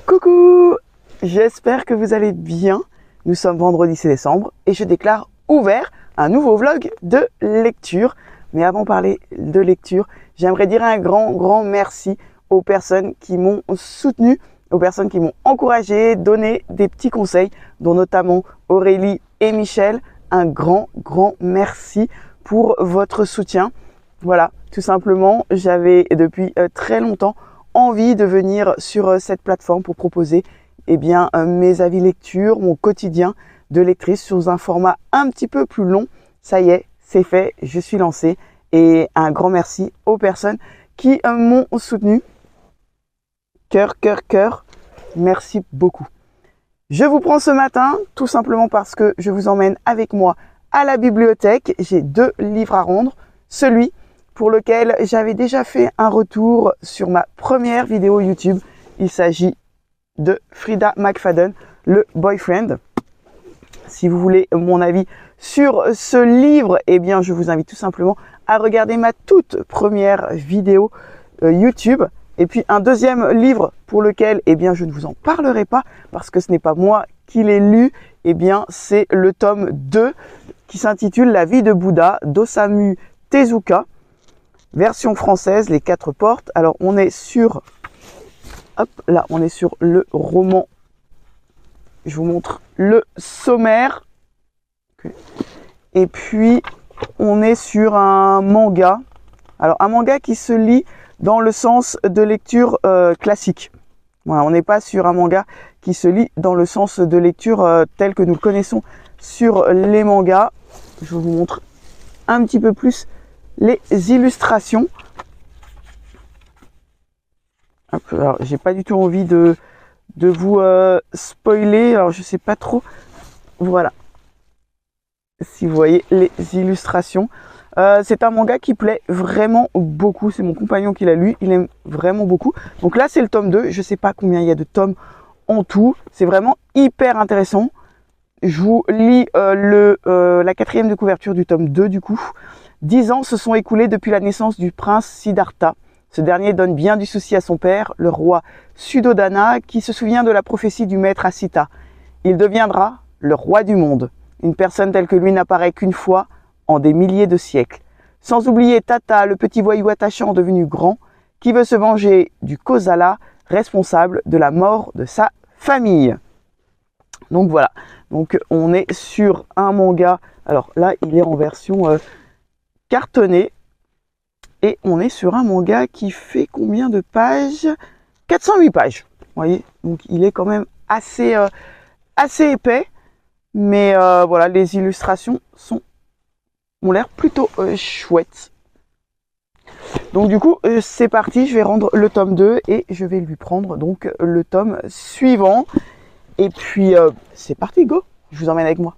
Coucou, j'espère que vous allez bien. Nous sommes vendredi 6 décembre et je déclare ouvert un nouveau vlog de lecture. Mais avant de parler de lecture, j'aimerais dire un grand merci aux personnes qui m'ont soutenu, aux personnes qui m'ont encouragé, donné des petits conseils, dont notamment Aurélie et Michel. Un grand merci pour votre soutien. Voilà, tout simplement, j'avais depuis très longtemps envie de venir sur cette plateforme pour proposer mes avis lecture, mon quotidien de lectrice sous un format un petit peu plus long. Ça y est, c'est fait, je suis lancée et un grand merci aux personnes qui m'ont soutenu. Cœur, merci beaucoup. Je vous prends ce matin tout simplement parce que je vous emmène avec moi à la bibliothèque. J'ai 2 livres à rendre. Celui pour lequel j'avais déjà fait un retour sur ma première vidéo YouTube. Il s'agit de Freida McFadden, le Boyfriend. Si vous voulez mon avis sur ce livre, eh bien, je vous invite tout simplement à regarder ma toute première vidéo YouTube. Et puis un deuxième livre pour lequel, eh bien, je ne vous en parlerai pas parce que ce n'est pas moi qui l'ai lu. Eh bien, c'est le tome 2 qui s'intitule La vie de Bouddha d'Osamu Tezuka. Version française, Les 4 portes. Alors, on est sur... Hop, là, on est sur le roman. Je vous montre le sommaire. Et puis, on est sur un manga. Alors, un manga qui se lit dans le sens de lecture classique. Voilà, on n'est pas sur un manga qui se lit dans le sens de lecture tel que nous le connaissons sur les mangas. Je vous montre un petit peu plus les illustrations. Alors, j'ai pas du tout envie de vous spoiler. Alors, je sais pas trop. Voilà. Si vous voyez les illustrations. C'est un manga qui plaît vraiment beaucoup. C'est mon compagnon qui l'a lu. Il aime vraiment beaucoup. Donc là, c'est le tome 2. Je sais pas combien il y a de tomes en tout. C'est vraiment hyper intéressant. Je vous lis la 4e de couverture du tome 2 du coup. 10 ans se sont écoulés depuis la naissance du prince Siddhartha. Ce dernier donne bien du souci à son père, le roi Suddhodana, qui se souvient de la prophétie du maître Asita. Il deviendra le roi du monde. Une personne telle que lui n'apparaît qu'une fois en des milliers de siècles. Sans oublier Tata, le petit voyou attachant devenu grand, qui veut se venger du Kosala, responsable de la mort de sa famille. Donc voilà, donc on est sur un manga. Alors là, il est en version cartonnée. Et on est sur un manga qui fait combien de pages? 408 pages. Vous voyez, donc il est quand même assez épais. Mais voilà, les illustrations ont l'air plutôt chouettes. Donc du coup, c'est parti. Je vais rendre le tome 2 et je vais lui prendre donc le tome suivant. Et puis, c'est parti, go! Je vous emmène avec moi.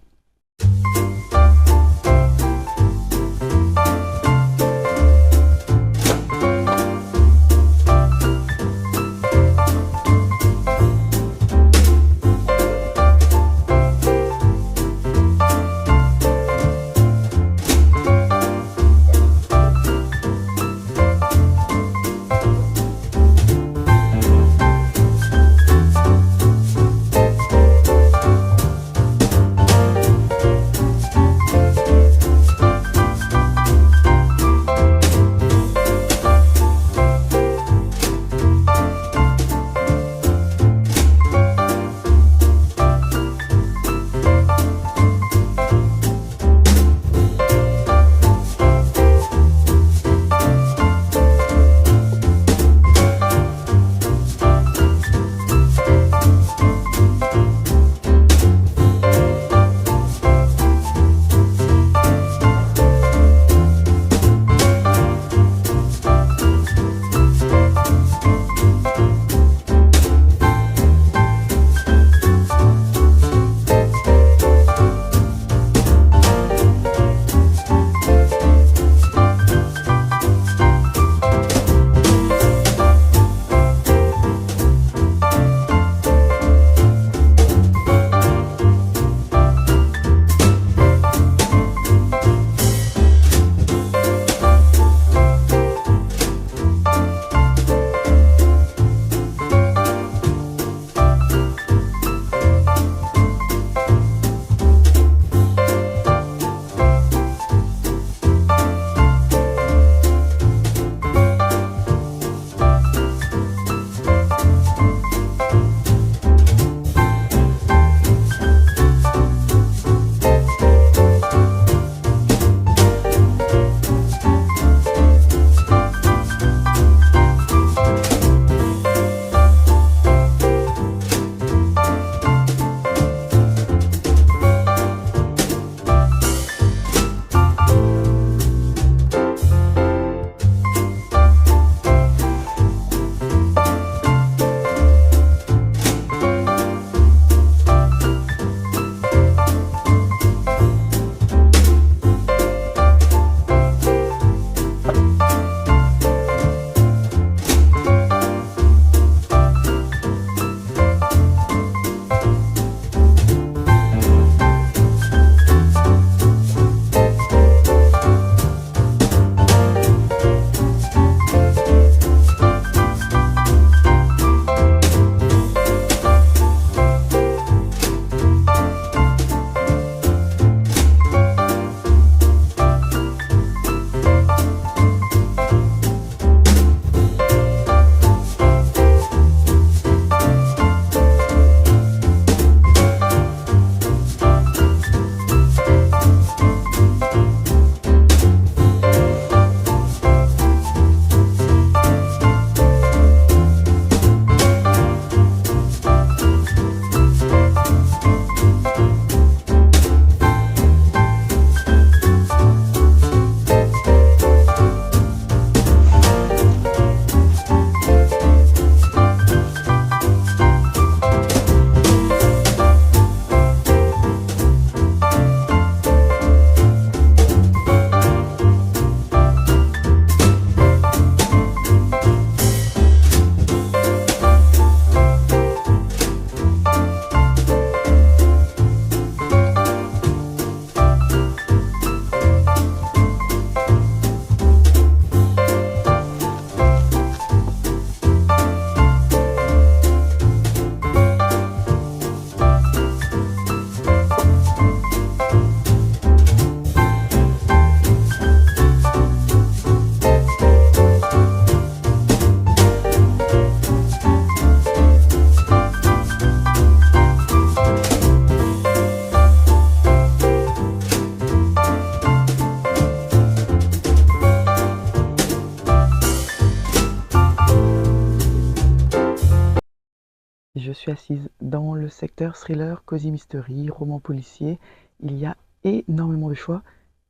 je suis assise dans le secteur thriller, cozy mystery, roman policier. Il y a énormément de choix.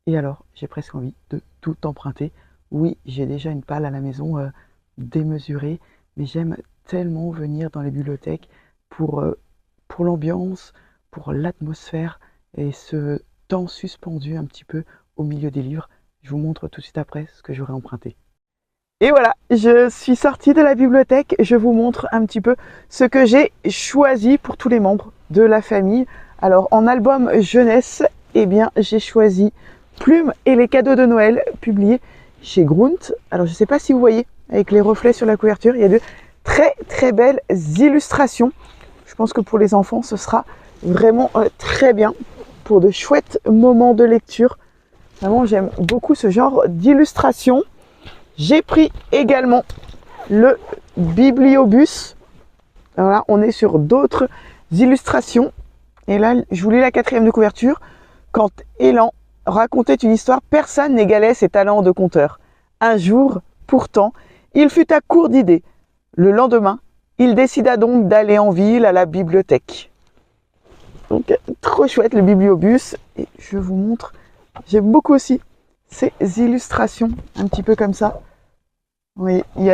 Et alors, j'ai presque envie de tout emprunter. Oui, j'ai déjà une palle à la maison démesurée, mais j'aime tellement venir dans les bibliothèques pour l'ambiance, pour l'atmosphère et ce temps suspendu un petit peu au milieu des livres. Je vous montre tout de suite après ce que j'aurais emprunté. Et voilà, je suis sortie de la bibliothèque. Je vous montre un petit peu ce que j'ai choisi pour tous les membres de la famille. Alors, en album jeunesse, eh bien, j'ai choisi Plume et les cadeaux de Noël, publié chez Grunt. Alors, je ne sais pas si vous voyez, avec les reflets sur la couverture, il y a de très très belles illustrations. Je pense que pour les enfants, ce sera vraiment très bien pour de chouettes moments de lecture. Vraiment, j'aime beaucoup ce genre d'illustration. J'ai pris également le Bibliobus. Alors là, on est sur d'autres illustrations. Et là, je vous lis la 4e de couverture. Quand Élan racontait une histoire, personne n'égalait ses talents de conteur. Un jour, pourtant, il fut à court d'idées. Le lendemain, il décida donc d'aller en ville à la bibliothèque. Donc, trop chouette le Bibliobus. Et je vous montre, j'aime beaucoup aussi ces illustrations, un petit peu comme ça. Oui, il y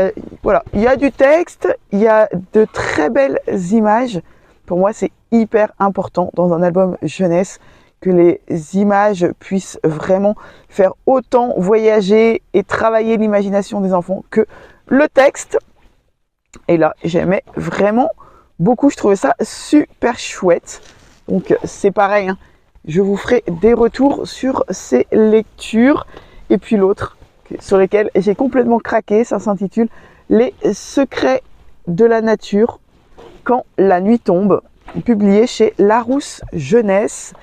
a du texte, il y a de très belles images. Pour moi, c'est hyper important dans un album jeunesse que les images puissent vraiment faire autant voyager et travailler l'imagination des enfants que le texte. Et là, j'aimais vraiment beaucoup, je trouvais ça super chouette. Donc, c'est pareil, hein. Je vous ferai des retours sur ces lectures. Et puis l'autre, sur lesquels j'ai complètement craqué, ça s'intitule « Les secrets de la nature quand la nuit tombe », publié chez Larousse Jeunesse.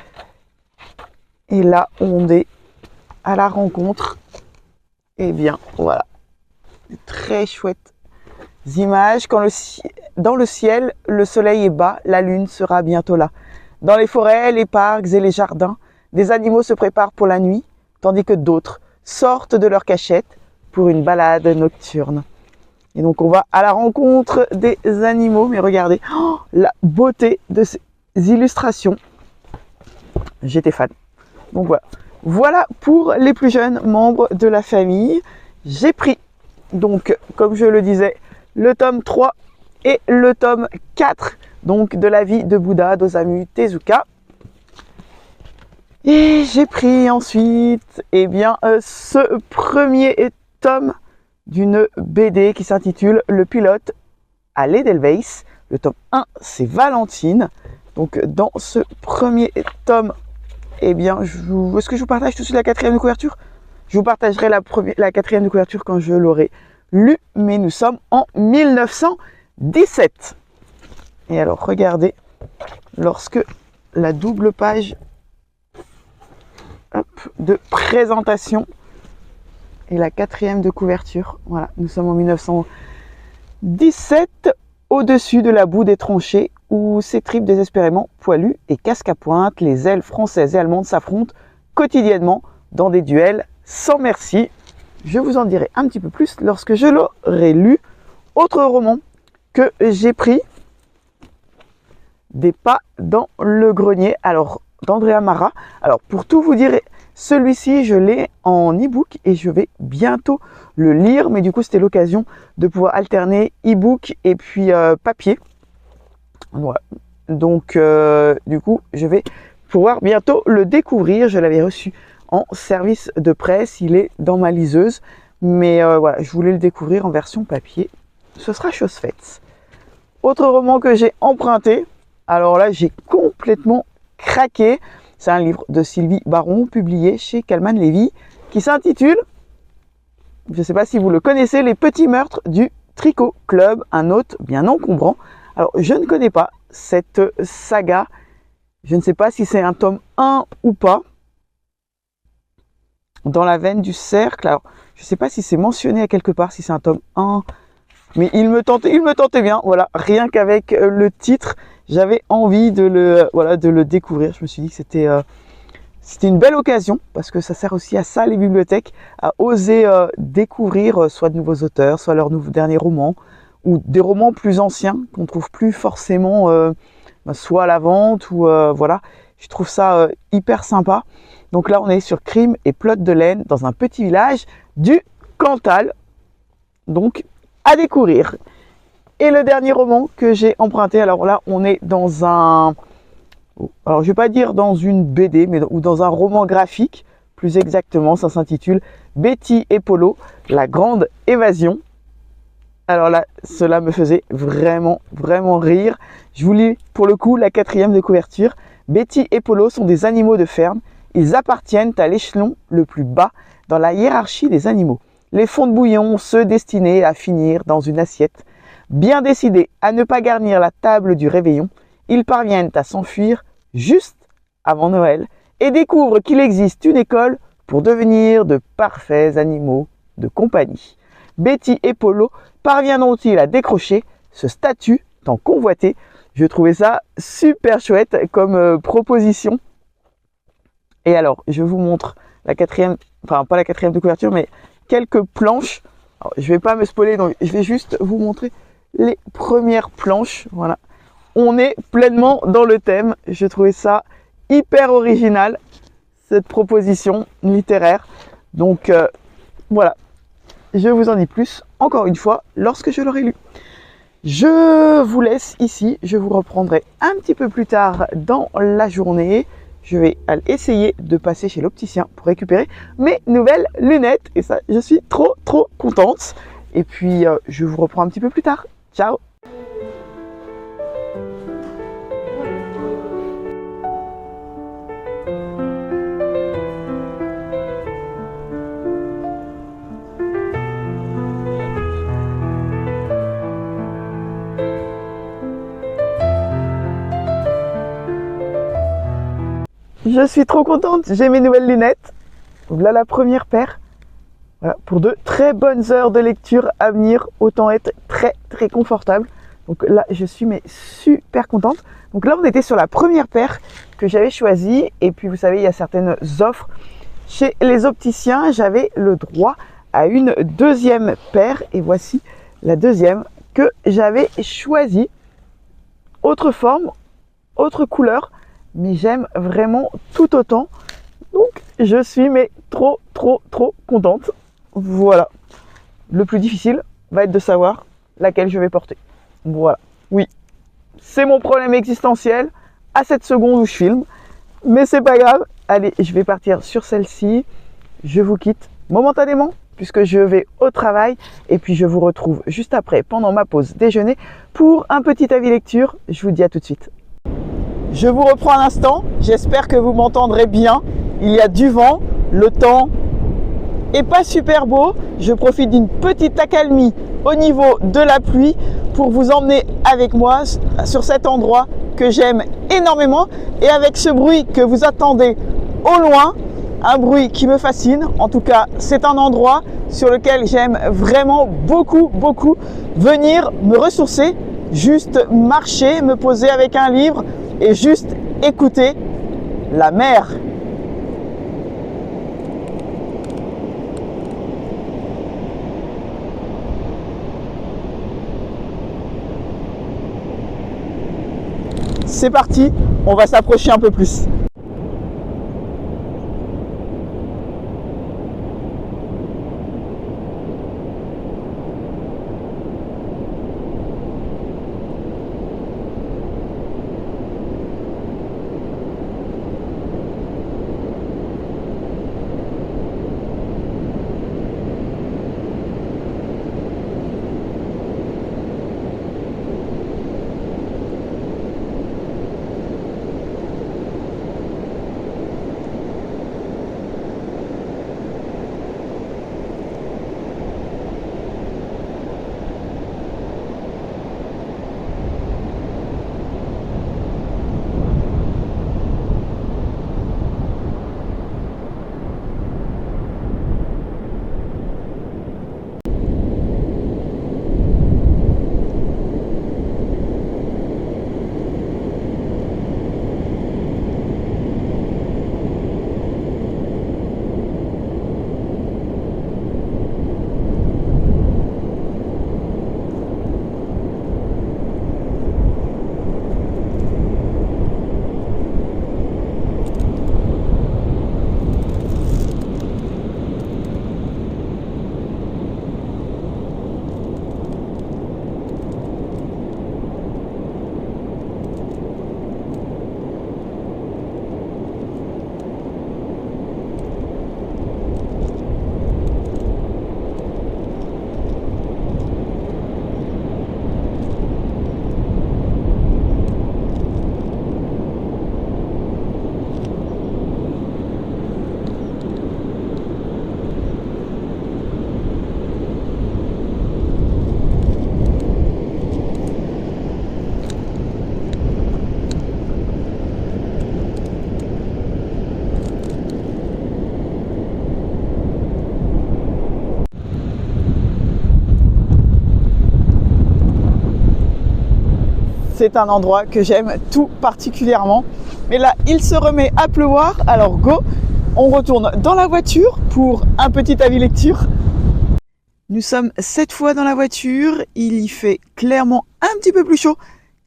Et là, on est à la rencontre. Eh bien, voilà, très chouettes images. Dans le ciel, le soleil est bas, la lune sera bientôt là. Dans les forêts, les parcs et les jardins, des animaux se préparent pour la nuit, tandis que d'autres sortent de leur cachette pour une balade nocturne. Et donc on va à la rencontre des animaux, mais regardez la beauté de ces illustrations. J'étais fan. Donc voilà pour les plus jeunes membres de la famille. J'ai pris donc, comme je le disais, le tome 3 et le tome 4 donc de la vie de Bouddha d'Osamu Tezuka. Et j'ai pris ensuite ce premier tome d'une BD qui s'intitule Le pilote à l'Edelweiss. Le tome 1, c'est Valentine. Donc dans ce premier tome, est-ce que je vous partage tout de suite la 4e de couverture? Je vous partagerai la 4e de couverture quand je l'aurai lu, mais nous sommes en 1917. Et alors, regardez, lorsque la double page de présentation et la 4e de couverture. Voilà, nous sommes en 1917, au-dessus de la boue des tranchées où s'étripent désespérément poilus et casque à pointe. Les ailes françaises et allemandes s'affrontent quotidiennement dans des duels sans merci. Je vous en dirai un petit peu plus lorsque je l'aurai lu. Autre roman que j'ai pris, Des pas dans le grenier, alors d'Andrea Mara. Alors pour tout vous dire, celui-ci je l'ai en e-book et je vais bientôt le lire, mais du coup c'était l'occasion de pouvoir alterner e-book et puis papier. Voilà. Donc du coup je vais pouvoir bientôt le découvrir. Je l'avais reçu en service de presse, il est dans ma liseuse, mais voilà, je voulais le découvrir en version papier. Ce sera chose faite. Autre roman que j'ai emprunté, alors là j'ai complètement craqué. C'est un livre de Sylvie Baron, publié chez Calman Levy, qui s'intitule, je ne sais pas si vous le connaissez, Les petits meurtres du Tricot Club, un hôte bien encombrant. Alors je ne connais pas cette saga, je ne sais pas si c'est un tome 1 ou pas. Dans la veine du cercle, alors je ne sais pas si c'est mentionné à quelque part, si c'est un tome 1, mais il me tentait bien, voilà, rien qu'avec le titre, j'avais envie de le découvrir. Je me suis dit que c'était une belle occasion, parce que ça sert aussi à ça, les bibliothèques, à oser découvrir soit de nouveaux auteurs, soit leurs derniers romans, ou des romans plus anciens qu'on trouve plus forcément soit à la vente ou voilà. Je trouve ça hyper sympa. Donc là, on est sur Crime et Plot de laine dans un petit village du Cantal. Donc, à découvrir. Et le dernier roman que j'ai emprunté, alors là, on est dans un... Alors, je vais pas dire dans une BD, mais ou dans un roman graphique. Plus exactement, ça s'intitule Betty et Polo, la grande évasion. Alors là, cela me faisait vraiment, vraiment rire. Je vous lis pour le coup la 4e de couverture. Betty et Polo sont des animaux de ferme. Ils appartiennent à l'échelon le plus bas dans la hiérarchie des animaux. Les fonds de bouillon, ceux destinés à finir dans une assiette. Bien décidés à ne pas garnir la table du réveillon, ils parviennent à s'enfuir juste avant Noël et découvrent qu'il existe une école pour devenir de parfaits animaux de compagnie. Betty et Polo parviendront-ils à décrocher ce statut tant convoité? Je trouvais ça super chouette comme proposition. Et alors, je vous montre la 4e, enfin pas la 4e de couverture, mais quelques planches. Alors, je vais pas me spoiler, donc je vais juste vous montrer les premières planches. Voilà, on est pleinement dans le thème. Je trouvais ça hyper original, cette proposition littéraire. Donc voilà, je vous en dis plus, encore une fois, lorsque je l'aurai lu. Je vous laisse ici, je vous reprendrai un petit peu plus tard dans la journée. Je vais essayer de passer chez l'opticien pour récupérer mes nouvelles lunettes. Et ça, je suis trop contente. Et puis, je vous reprends un petit peu plus tard. Ciao! Je suis trop contente, j'ai mes nouvelles lunettes. Donc là, la première paire. Voilà, pour de très bonnes heures de lecture à venir, autant être très confortable. Donc là, je suis mais super contente. Donc là, on était sur la première paire que j'avais choisie. Et puis, vous savez, il y a certaines offres. Chez les opticiens, j'avais le droit à une deuxième paire. Et voici la deuxième que j'avais choisie. Autre forme, autre couleur. Mais j'aime vraiment tout autant. Donc, je suis mais trop contente. Voilà. Le plus difficile va être de savoir laquelle je vais porter. Voilà. Oui, c'est mon problème existentiel à cette seconde où je filme. Mais c'est pas grave. Allez, je vais partir sur celle-ci. Je vous quitte momentanément puisque je vais au travail. Et puis, je vous retrouve juste après, pendant ma pause déjeuner, pour un petit avis lecture. Je vous dis à tout de suite. Je vous reprends un instant, j'espère que vous m'entendrez bien. Il y a du vent, le temps est pas super beau. Je profite d'une petite accalmie au niveau de la pluie pour vous emmener avec moi sur cet endroit que j'aime énormément. Et avec ce bruit que vous attendez au loin, un bruit qui me fascine. En tout cas, c'est un endroit sur lequel j'aime vraiment beaucoup venir me ressourcer, juste marcher, me poser avec un livre et juste écouter la mer. C'est parti, on va s'approcher un peu plus. c'est un endroit que j'aime tout particulièrement. Mais là, il se remet à pleuvoir, alors go, on retourne dans la voiture pour un petit avis lecture. Nous sommes cette fois dans la voiture, il y fait clairement un petit peu plus chaud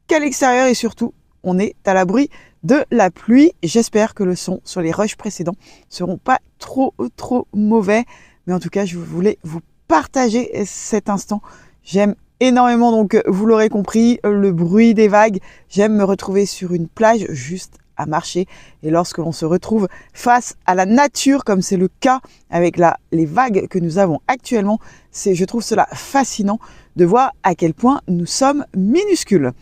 qu'à l'extérieur et surtout, on est à l'abri de la pluie. J'espère que le son sur les rushs précédents seront pas trop mauvais, mais en tout cas, je voulais vous partager cet instant. J'aime énormément, donc vous l'aurez compris, le bruit des vagues. J'aime me retrouver sur une plage juste à marcher, et lorsque l'on se retrouve face à la nature comme c'est le cas avec les vagues que nous avons actuellement, je trouve cela fascinant de voir à quel point nous sommes minuscules.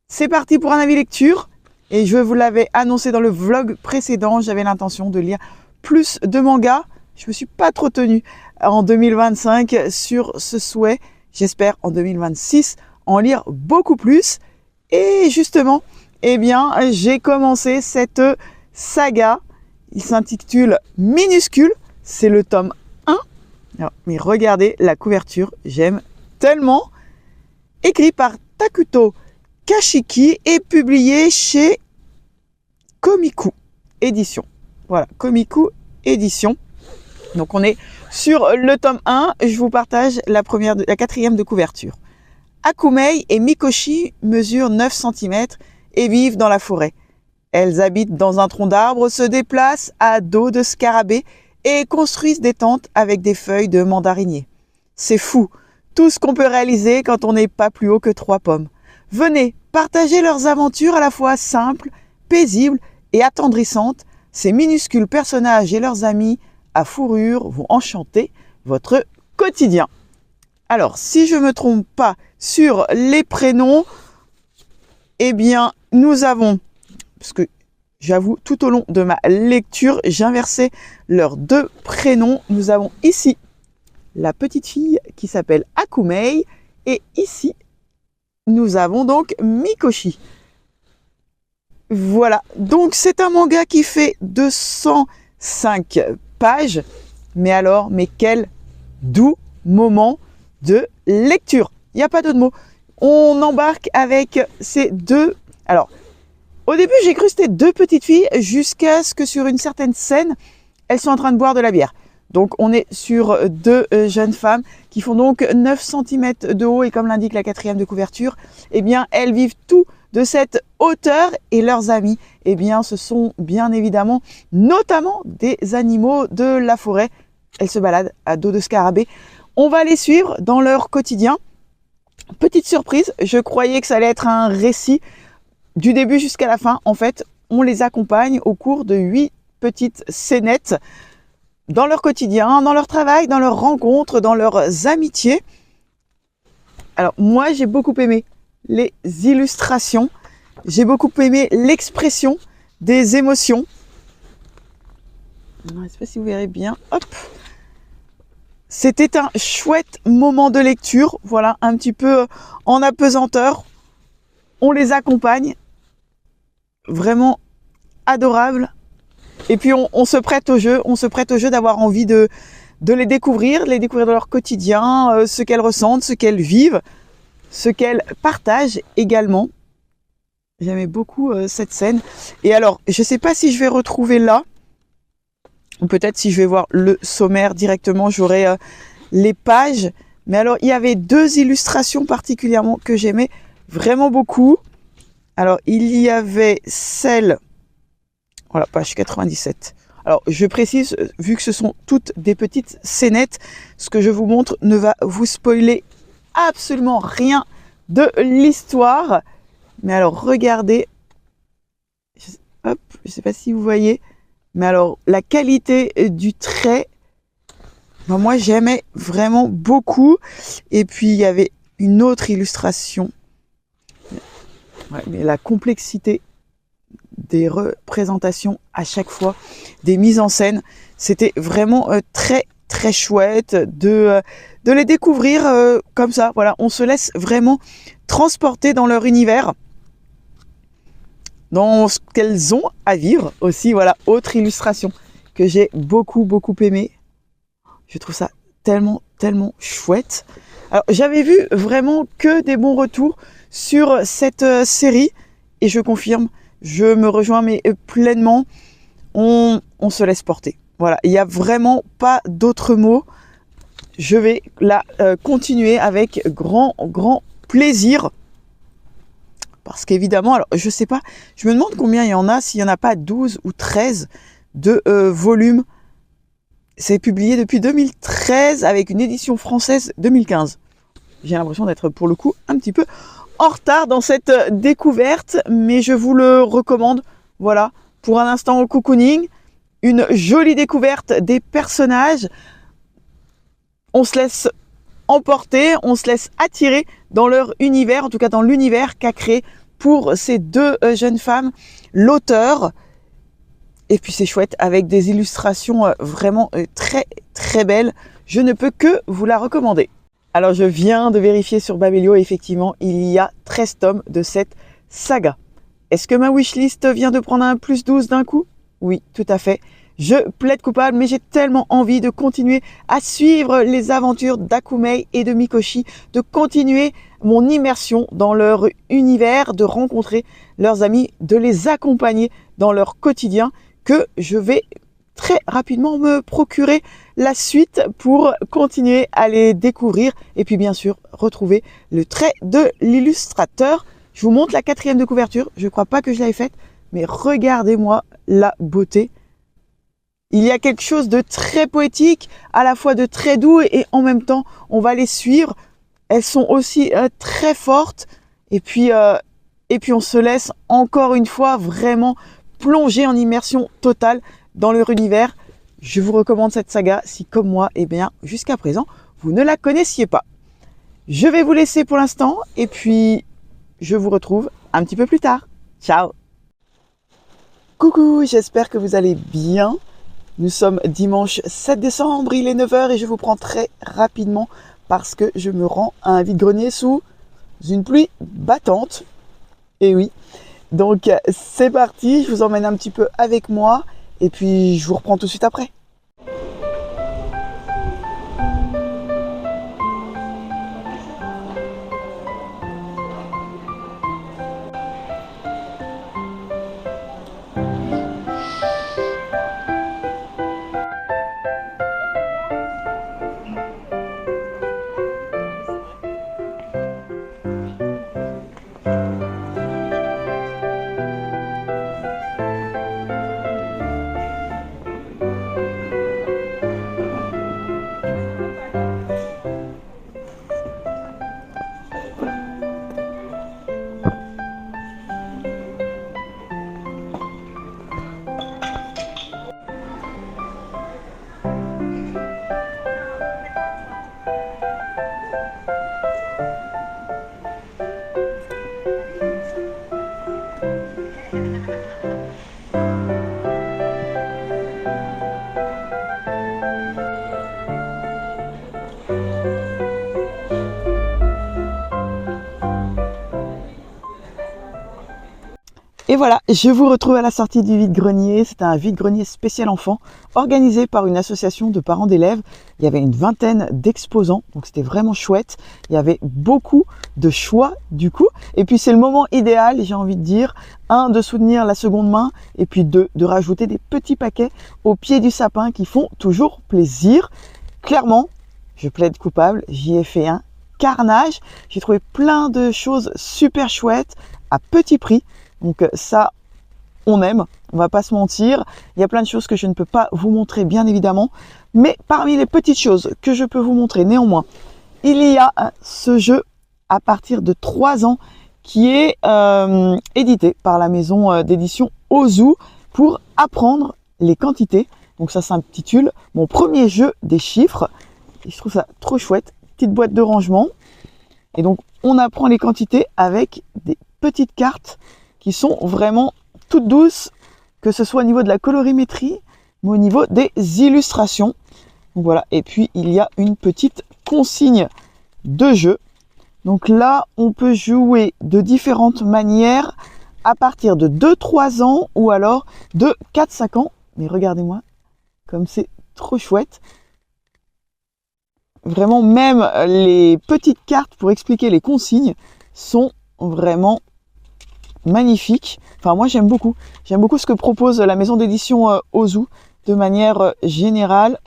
C'est parti pour un avis lecture, et je vous l'avais annoncé dans le vlog précédent, j'avais l'intention de lire plus de mangas. Je me suis pas trop tenue en 2025 sur ce souhait. J'espère en 2026 en lire beaucoup plus. Et justement, eh bien, j'ai commencé cette saga. Il s'intitule Minuscule. C'est le tome 1. Alors, mais regardez la couverture, j'aime tellement. Écrit par Takuto Kashiki et publié chez Komiku Édition. Voilà, Komiku Édition. Donc on est sur le tome 1, je vous partage la quatrième de couverture. Akumei et Mikoshi mesurent 9 cm et vivent dans la forêt. Elles habitent dans un tronc d'arbre, se déplacent à dos de scarabée et construisent des tentes avec des feuilles de mandarinier. C'est fou, tout ce qu'on peut réaliser quand on n'est pas plus haut que 3 pommes. Venez partager leurs aventures à la fois simples, paisibles et attendrissantes. Ces minuscules personnages et leurs amis à fourrure vont enchanter votre quotidien. Alors, si je ne me trompe pas sur les prénoms, eh bien, nous avons, parce que j'avoue, tout au long de ma lecture, j'inversais leurs 2 prénoms. Nous avons ici la petite fille qui s'appelle Akumei et ici, nous avons donc Mikoshi. Voilà, donc c'est un manga qui fait 205 pages, mais alors, mais quel doux moment de lecture. Il n'y a pas d'autre mot. On embarque avec ces 2... Alors, au début, j'ai cru que c'était 2 petites filles jusqu'à ce que sur une certaine scène, elles sont en train de boire de la bière. Donc, on est sur 2 jeunes femmes qui font donc 9 cm de haut et comme l'indique la quatrième de couverture, eh bien, elles vivent tout de cette hauteur et leurs amis, eh bien, ce sont bien évidemment notamment des animaux de la forêt. Elles se baladent à dos de scarabée. On va les suivre dans leur quotidien. Petite surprise, je croyais que ça allait être un récit du début jusqu'à la fin. En fait, on les accompagne au cours de 8 petites scénettes dans leur quotidien, dans leur travail, dans leurs rencontres, dans leurs amitiés. Alors, moi, j'ai beaucoup aimé les illustrations. J'ai beaucoup aimé l'expression des émotions. Je ne sais pas si vous verrez bien. Hop. C'était un chouette moment de lecture. Voilà, un petit peu en apesanteur. On les accompagne. Vraiment adorable. Et puis, on se prête au jeu. On se prête au jeu d'avoir envie de les découvrir dans leur quotidien, ce qu'elles ressentent, ce qu'elles vivent, ce qu'elles partagent également. J'aimais beaucoup cette scène. Et alors, je ne sais pas si je vais retrouver là, ou peut-être si je vais voir le sommaire directement, j'aurai les pages. Mais alors, il y avait 2 illustrations particulièrement que j'aimais vraiment beaucoup. Alors, il y avait celle, voilà, page 97. Alors, je précise, vu que ce sont toutes des petites scénettes, ce que je vous montre ne va vous spoiler absolument rien de l'histoire. Mais alors, regardez. Hop, je ne sais pas si vous voyez. Mais alors, la qualité du trait, ben moi, j'aimais vraiment beaucoup. Et puis, il y avait une autre illustration. Ouais, mais la complexité des représentations à chaque fois, des mises en scène, c'était vraiment très, très chouette de les découvrir comme ça. Voilà, on se laisse vraiment transporter dans leur univers, dans ce qu'elles ont à vivre aussi. Voilà, autre illustration que j'ai beaucoup, beaucoup aimé. Je trouve ça tellement, tellement chouette. Alors, j'avais vu vraiment que des bons retours sur cette série et je confirme, je me rejoins mais pleinement, on se laisse porter. Voilà, il n'y a vraiment pas d'autres mots. Je vais la continuer avec grand plaisir. Parce qu'évidemment, alors je sais pas, je me demande combien il y en a, s'il n'y en a pas 12 ou 13 de volumes. C'est publié depuis 2013 avec une édition française 2015. J'ai l'impression d'être pour le coup un petit peu en retard dans cette découverte, mais je vous le recommande. Voilà, pour un instant cocooning, une jolie découverte des personnages. On se laisse emporter, on se laisse attirer dans leur univers, en tout cas dans l'univers qu'a créé pour ces deux jeunes femmes l'auteur. Et puis c'est chouette avec des illustrations vraiment très belles. Je ne peux que vous la recommander. Alors je viens de vérifier sur Babelio, effectivement il y a 13 tomes de cette saga. Est-ce que ma wishlist vient de prendre un plus 12 d'un coup? Oui, tout à fait. Je plaide coupable, mais j'ai tellement envie de continuer à suivre les aventures d'Akumei et de Mikoshi, de continuer mon immersion dans leur univers, de rencontrer leurs amis, de les accompagner dans leur quotidien, que je vais très rapidement me procurer la suite pour continuer à les découvrir et puis bien sûr retrouver le trait de l'illustrateur. Je vous montre la 4e de couverture, je ne crois pas que je l'avais faite, mais regardez-moi la beauté. Il y a quelque chose de très poétique, à la fois de très doux et en même temps, on va les suivre. Elles sont aussi très fortes et puis on se laisse encore une fois vraiment plonger en immersion totale dans leur univers. Je vous recommande cette saga si comme moi, eh bien, jusqu'à présent, vous ne la connaissiez pas. Je vais vous laisser pour l'instant et puis je vous retrouve un petit peu plus tard. Ciao! Coucou, j'espère que vous allez bien. Nous sommes dimanche 7 décembre, il est 9 h et je vous prends très rapidement parce que je me rends à un vide-grenier sous une pluie battante. Et oui, donc c'est parti, je vous emmène un petit peu avec moi et puis je vous reprends tout de suite après. Et voilà, je vous retrouve à la sortie du vide-grenier. C'est un vide-grenier spécial enfant organisé par une association de parents d'élèves. Il y avait une vingtaine d'exposants, donc c'était vraiment chouette. Il y avait beaucoup de choix du coup. Et puis c'est le moment idéal, j'ai envie de dire, un, de soutenir la seconde main et puis deux, de rajouter des petits paquets au pied du sapin qui font toujours plaisir. Clairement, je plaide coupable, j'y ai fait un carnage. J'ai trouvé plein de choses super chouettes à petit prix. Donc ça, on aime, on va pas se mentir. Il y a plein de choses que je ne peux pas vous montrer, bien évidemment. Mais parmi les petites choses que je peux vous montrer, néanmoins, il y a ce jeu à partir de 3 ans qui est édité par la maison d'édition Ozu pour apprendre les quantités. Donc ça s'intitule « Mon premier jeu des chiffres ». Et je trouve ça trop chouette. Petite boîte de rangement. Et donc, on apprend les quantités avec des petites cartes qui sont vraiment toutes douces, que ce soit au niveau de la colorimétrie, mais au niveau des illustrations. Donc voilà, et puis il y a une petite consigne de jeu. Donc là, on peut jouer de différentes manières à partir de 2-3 ans ou alors de 4-5 ans. Mais regardez-moi, comme c'est trop chouette. Vraiment, même les petites cartes pour expliquer les consignes sont vraiment magnifiques. Enfin, moi, j'aime beaucoup. J'aime beaucoup ce que propose la maison d'édition Ozu de manière générale.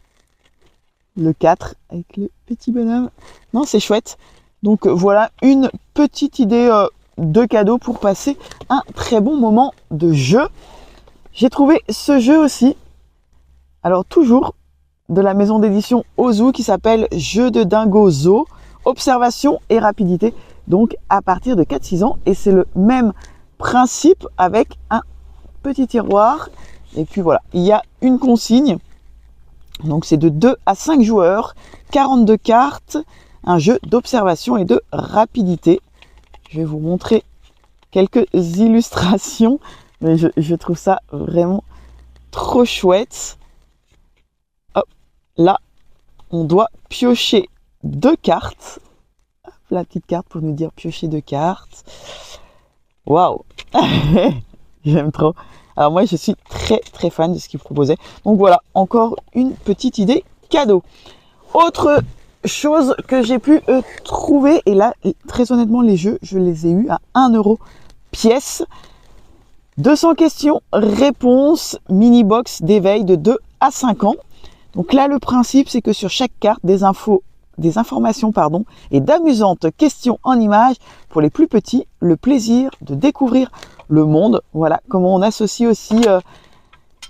Le 4 avec le petit bonhomme. Non, c'est chouette. Donc, voilà une petite idée de cadeau pour passer un très bon moment de jeu. J'ai trouvé ce jeu aussi. Alors, toujours de la maison d'édition Ozu qui s'appelle Jeu de Dingo Zoo, observation et rapidité. Donc, à partir de 4-6 ans. Et c'est le même principe avec un petit tiroir. Et puis voilà, il y a une consigne. Donc, c'est de 2 à 5 joueurs, 42 cartes, un jeu d'observation et de rapidité. Je vais vous montrer quelques illustrations, mais je trouve ça vraiment trop chouette. Hop, là, on doit piocher 2 cartes. Hop, la petite carte pour nous dire piocher 2 cartes. Waouh, j'aime trop. Alors moi, je suis très fan de ce qu'il proposait. Donc voilà, encore une petite idée cadeau. Autre chose que j'ai pu trouver, et là, très honnêtement, les jeux, je les ai eus à 1 € pièce. 200 questions, réponses, mini-box d'éveil de 2 à 5 ans. Donc là, le principe, c'est que sur chaque carte, des informations et d'amusantes questions en images pour les plus petits, le plaisir de découvrir le monde. Voilà comment on associe aussi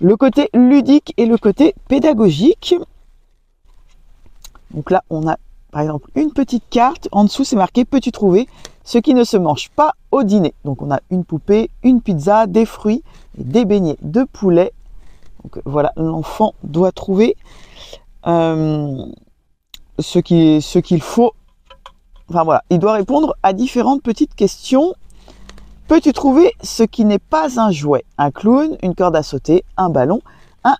le côté ludique et le côté pédagogique. Donc là, on a par exemple une petite carte. En dessous, c'est marqué « Peux-tu trouver ce qui ne se mange pas au dîner ?» Donc on a une poupée, une pizza, des fruits et des beignets de poulet. Donc voilà, l'enfant doit trouver ce qu'il faut. Enfin voilà, il doit répondre à différentes petites questions. Peux-tu trouver ce qui n'est pas un jouet? Un clown, une corde à sauter, un ballon, un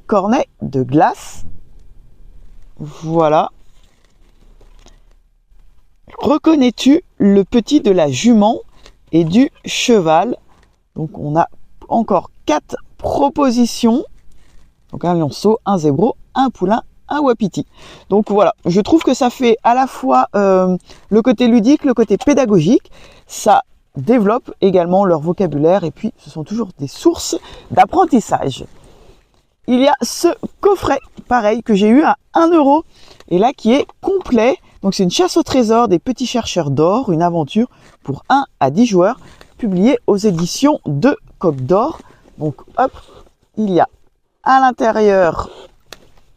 cornet de glace. Voilà. Reconnais-tu le petit de la jument et du cheval? Donc on a encore 4 propositions. Donc un lionceau, un zébro, un poulain, un wapiti. Donc voilà, je trouve que ça fait à la fois le côté ludique, le côté pédagogique. Ça développe également leur vocabulaire et puis ce sont toujours des sources d'apprentissage. Il y a ce coffret, pareil, que j'ai eu à 1 € et là qui est complet. Donc c'est une chasse au trésor des petits chercheurs d'or, une aventure pour 1 à 10 joueurs, publié aux éditions de Coq d'Or. Donc hop, il y a à l'intérieur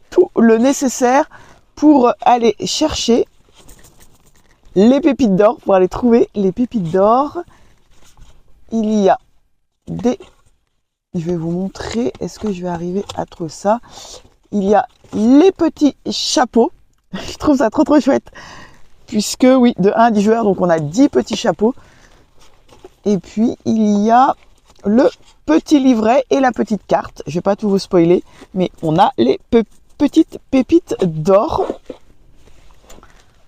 tout le nécessaire pour aller chercher les pépites d'or, pour aller trouver les pépites d'or. Il y a des... Je vais vous montrer, est-ce que je vais arriver à trouver ça? Il y a les petits chapeaux. Je trouve ça trop chouette. Puisque oui, de 1 à 10 joueurs, donc on a 10 petits chapeaux. Et puis il y a le petit livret et la petite carte. Je vais pas tout vous spoiler, mais on a les petites pépites d'or.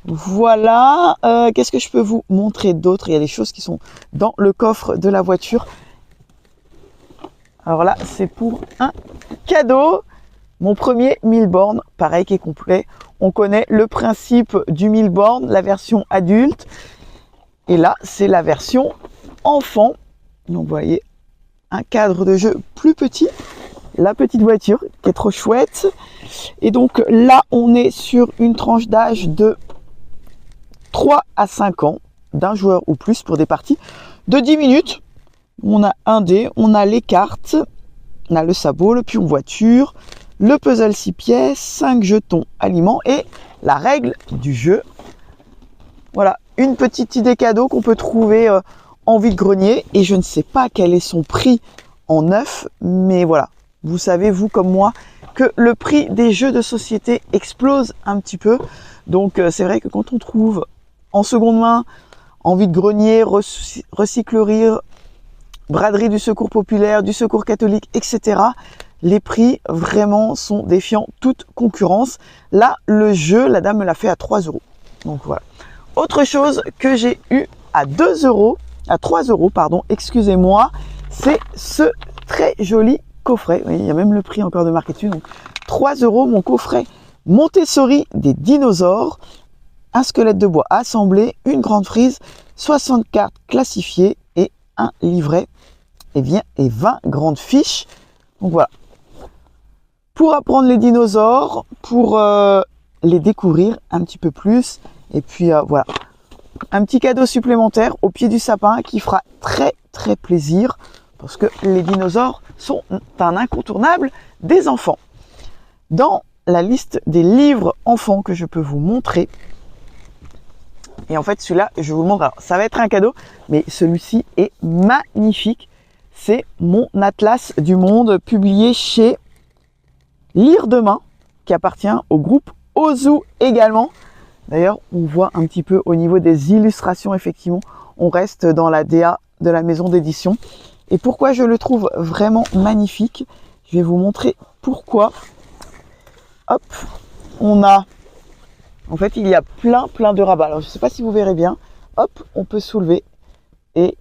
Voilà, qu'est-ce que je peux vous montrer d'autre? Il y a des choses qui sont dans le coffre de la voiture. Alors là, c'est pour un cadeau. Mon premier 1000 bornes, pareil, qui est complet. On connaît le principe du 1000 bornes, la version adulte. Et là, c'est la version enfant. Donc, vous voyez, un cadre de jeu plus petit. La petite voiture qui est trop chouette. Et donc là, on est sur une tranche d'âge de 3 à 5 ans, d'un joueur ou plus pour des parties de 10 minutes. On a un dé, on a les cartes, on a le sabot, le pion voiture, le puzzle 6 pièces, 5 jetons aliments et la règle du jeu. Voilà, une petite idée cadeau qu'on peut trouver en vide-grenier. Et je ne sais pas quel est son prix en neuf, mais voilà. Vous savez, vous comme moi, que le prix des jeux de société explose un petit peu. Donc c'est vrai que quand on trouve en seconde main, en vide-grenier, recyclerie, braderie du secours populaire, du secours catholique, etc., les prix vraiment sont défiant toute concurrence. Là, le jeu, la dame me l'a fait à 3 €. Donc voilà. Autre chose que j'ai eu à 2 €, à 3 €, pardon, excusez-moi, c'est ce très joli coffret. Oui, il y a même le prix encore de marqué dessus. Donc 3 €, mon coffret Montessori des dinosaures, un squelette de bois assemblé, une grande frise 60 cartes classifiées et un livret et 20 grandes fiches. Donc voilà. Pour apprendre les dinosaures, pour les découvrir un petit peu plus. Et puis voilà. Un petit cadeau supplémentaire au pied du sapin qui fera très très plaisir. Parce que les dinosaures sont un incontournable des enfants. Dans la liste des livres enfants que je peux vous montrer, et en fait celui-là je vous le montre, alors, ça va être un cadeau, mais celui-ci est magnifique. C'est mon Atlas du monde publié chez Lire Demain, qui appartient au groupe Ozu également. D'ailleurs on voit un petit peu au niveau des illustrations, effectivement on reste dans la DA de la maison d'édition. Et pourquoi je le trouve vraiment magnifique, je vais vous montrer pourquoi. Hop, on a, en fait il y a plein de rabats. Alors je ne sais pas si vous verrez bien, hop, on peut soulever et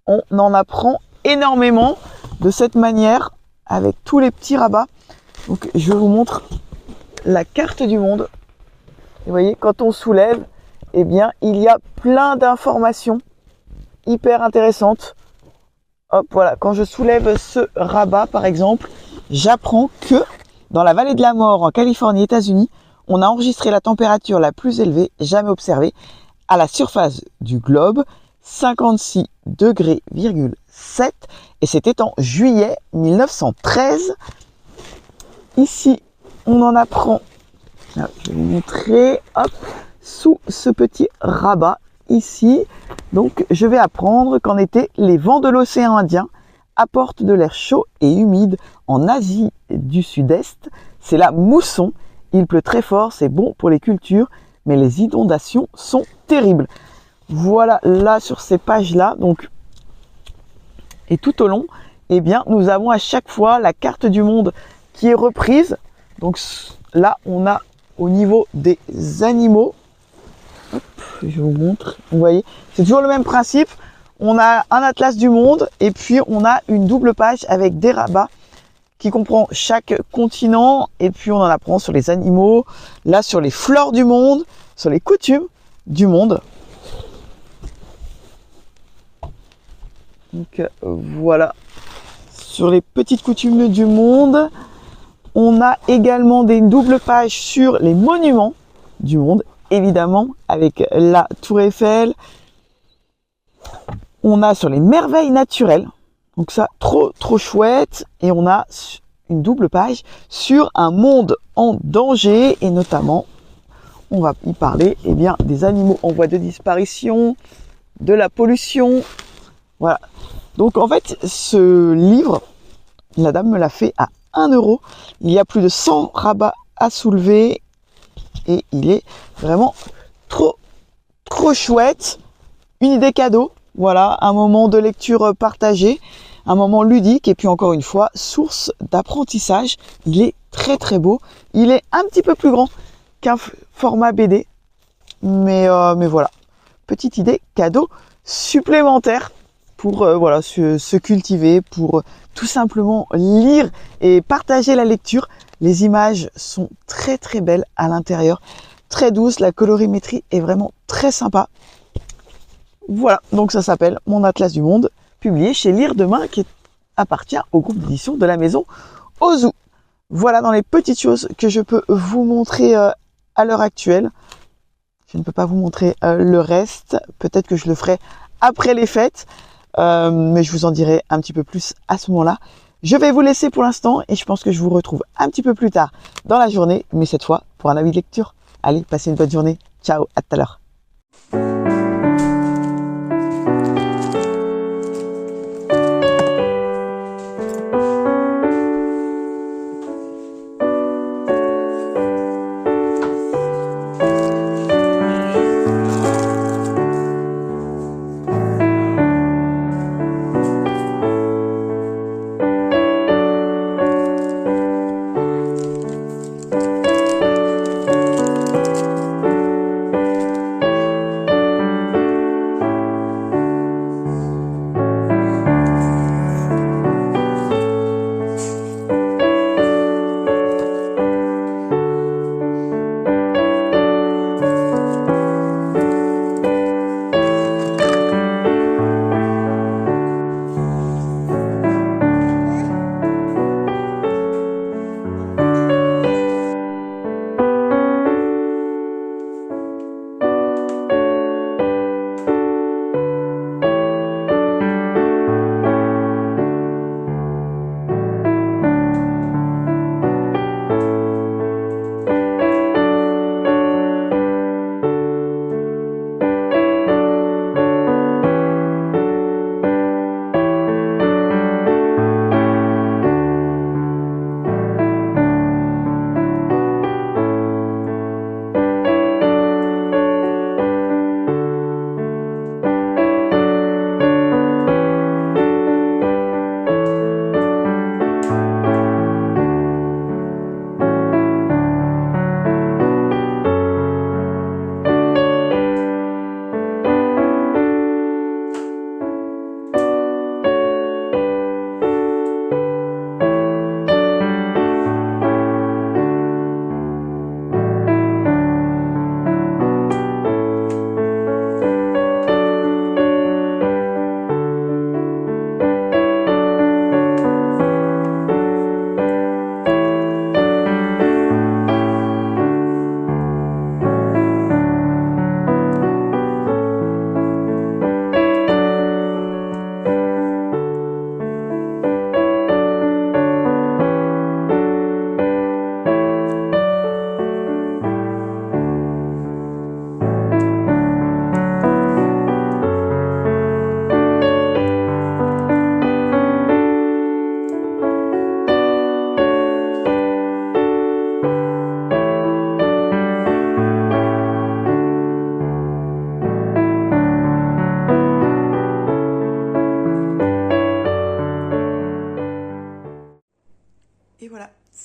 on en apprend énormément de cette manière avec tous les petits rabats. Donc je vous montre la carte du monde. Vous voyez, quand on soulève, eh bien il y a plein d'informations hyper intéressantes. Hop, voilà, quand je soulève ce rabat par exemple, j'apprends que dans la vallée de la mort en Californie, États-Unis, on a enregistré la température la plus élevée jamais observée à la surface du globe, 56 degrés, 7, et c'était en juillet 1913. Ici, on en apprend, là, je vais vous montrer, hop, sous ce petit rabat ici. Donc, je vais apprendre qu'en été, les vents de l'océan Indien apportent de l'air chaud et humide en Asie du Sud-Est. C'est la mousson. Il pleut très fort, c'est bon pour les cultures, mais les inondations sont terribles. Voilà, là, sur ces pages-là, donc, et tout au long, eh bien, nous avons à chaque fois la carte du monde qui est reprise. Donc là, on a au niveau des animaux, hop, je vous montre, vous voyez, c'est toujours le même principe. On a un atlas du monde et puis on a une double page avec des rabats qui comprend chaque continent, et puis on en apprend sur les animaux, là sur les fleurs du monde, sur les coutumes du monde. Donc voilà, sur les petites coutumes du monde. On a également une double page sur les monuments du monde, évidemment, avec la Tour Eiffel. On a sur les merveilles naturelles, donc ça, trop chouette. Et on a une double page sur un monde en danger, et notamment, on va y parler eh bien, des animaux en voie de disparition, de la pollution. Voilà. Donc en fait, ce livre, la dame me l'a fait à 1 €. Il y a plus de 100 rabats à soulever et il est vraiment trop chouette. Une idée cadeau, voilà, un moment de lecture partagé, un moment ludique, et puis encore une fois, source d'apprentissage. Il est très beau. Il est un petit peu plus grand qu'un format BD, mais voilà, petite idée cadeau supplémentaire pour voilà, se cultiver, pour tout simplement lire et partager la lecture. Les images sont très belles à l'intérieur, très douces, la colorimétrie est vraiment très sympa. Voilà, donc ça s'appelle Mon Atlas du Monde, publié chez Lire Demain, qui appartient au groupe d'édition de la maison Ozu. Voilà dans les petites choses que je peux vous montrer à l'heure actuelle. Je ne peux pas vous montrer le reste, peut-être que je le ferai après les fêtes. Mais je vous en dirai un petit peu plus à ce moment-là. Je vais vous laisser pour l'instant et je pense que je vous retrouve un petit peu plus tard dans la journée, mais cette fois pour un avis de lecture. Allez, passez une bonne journée. Ciao, à tout à l'heure.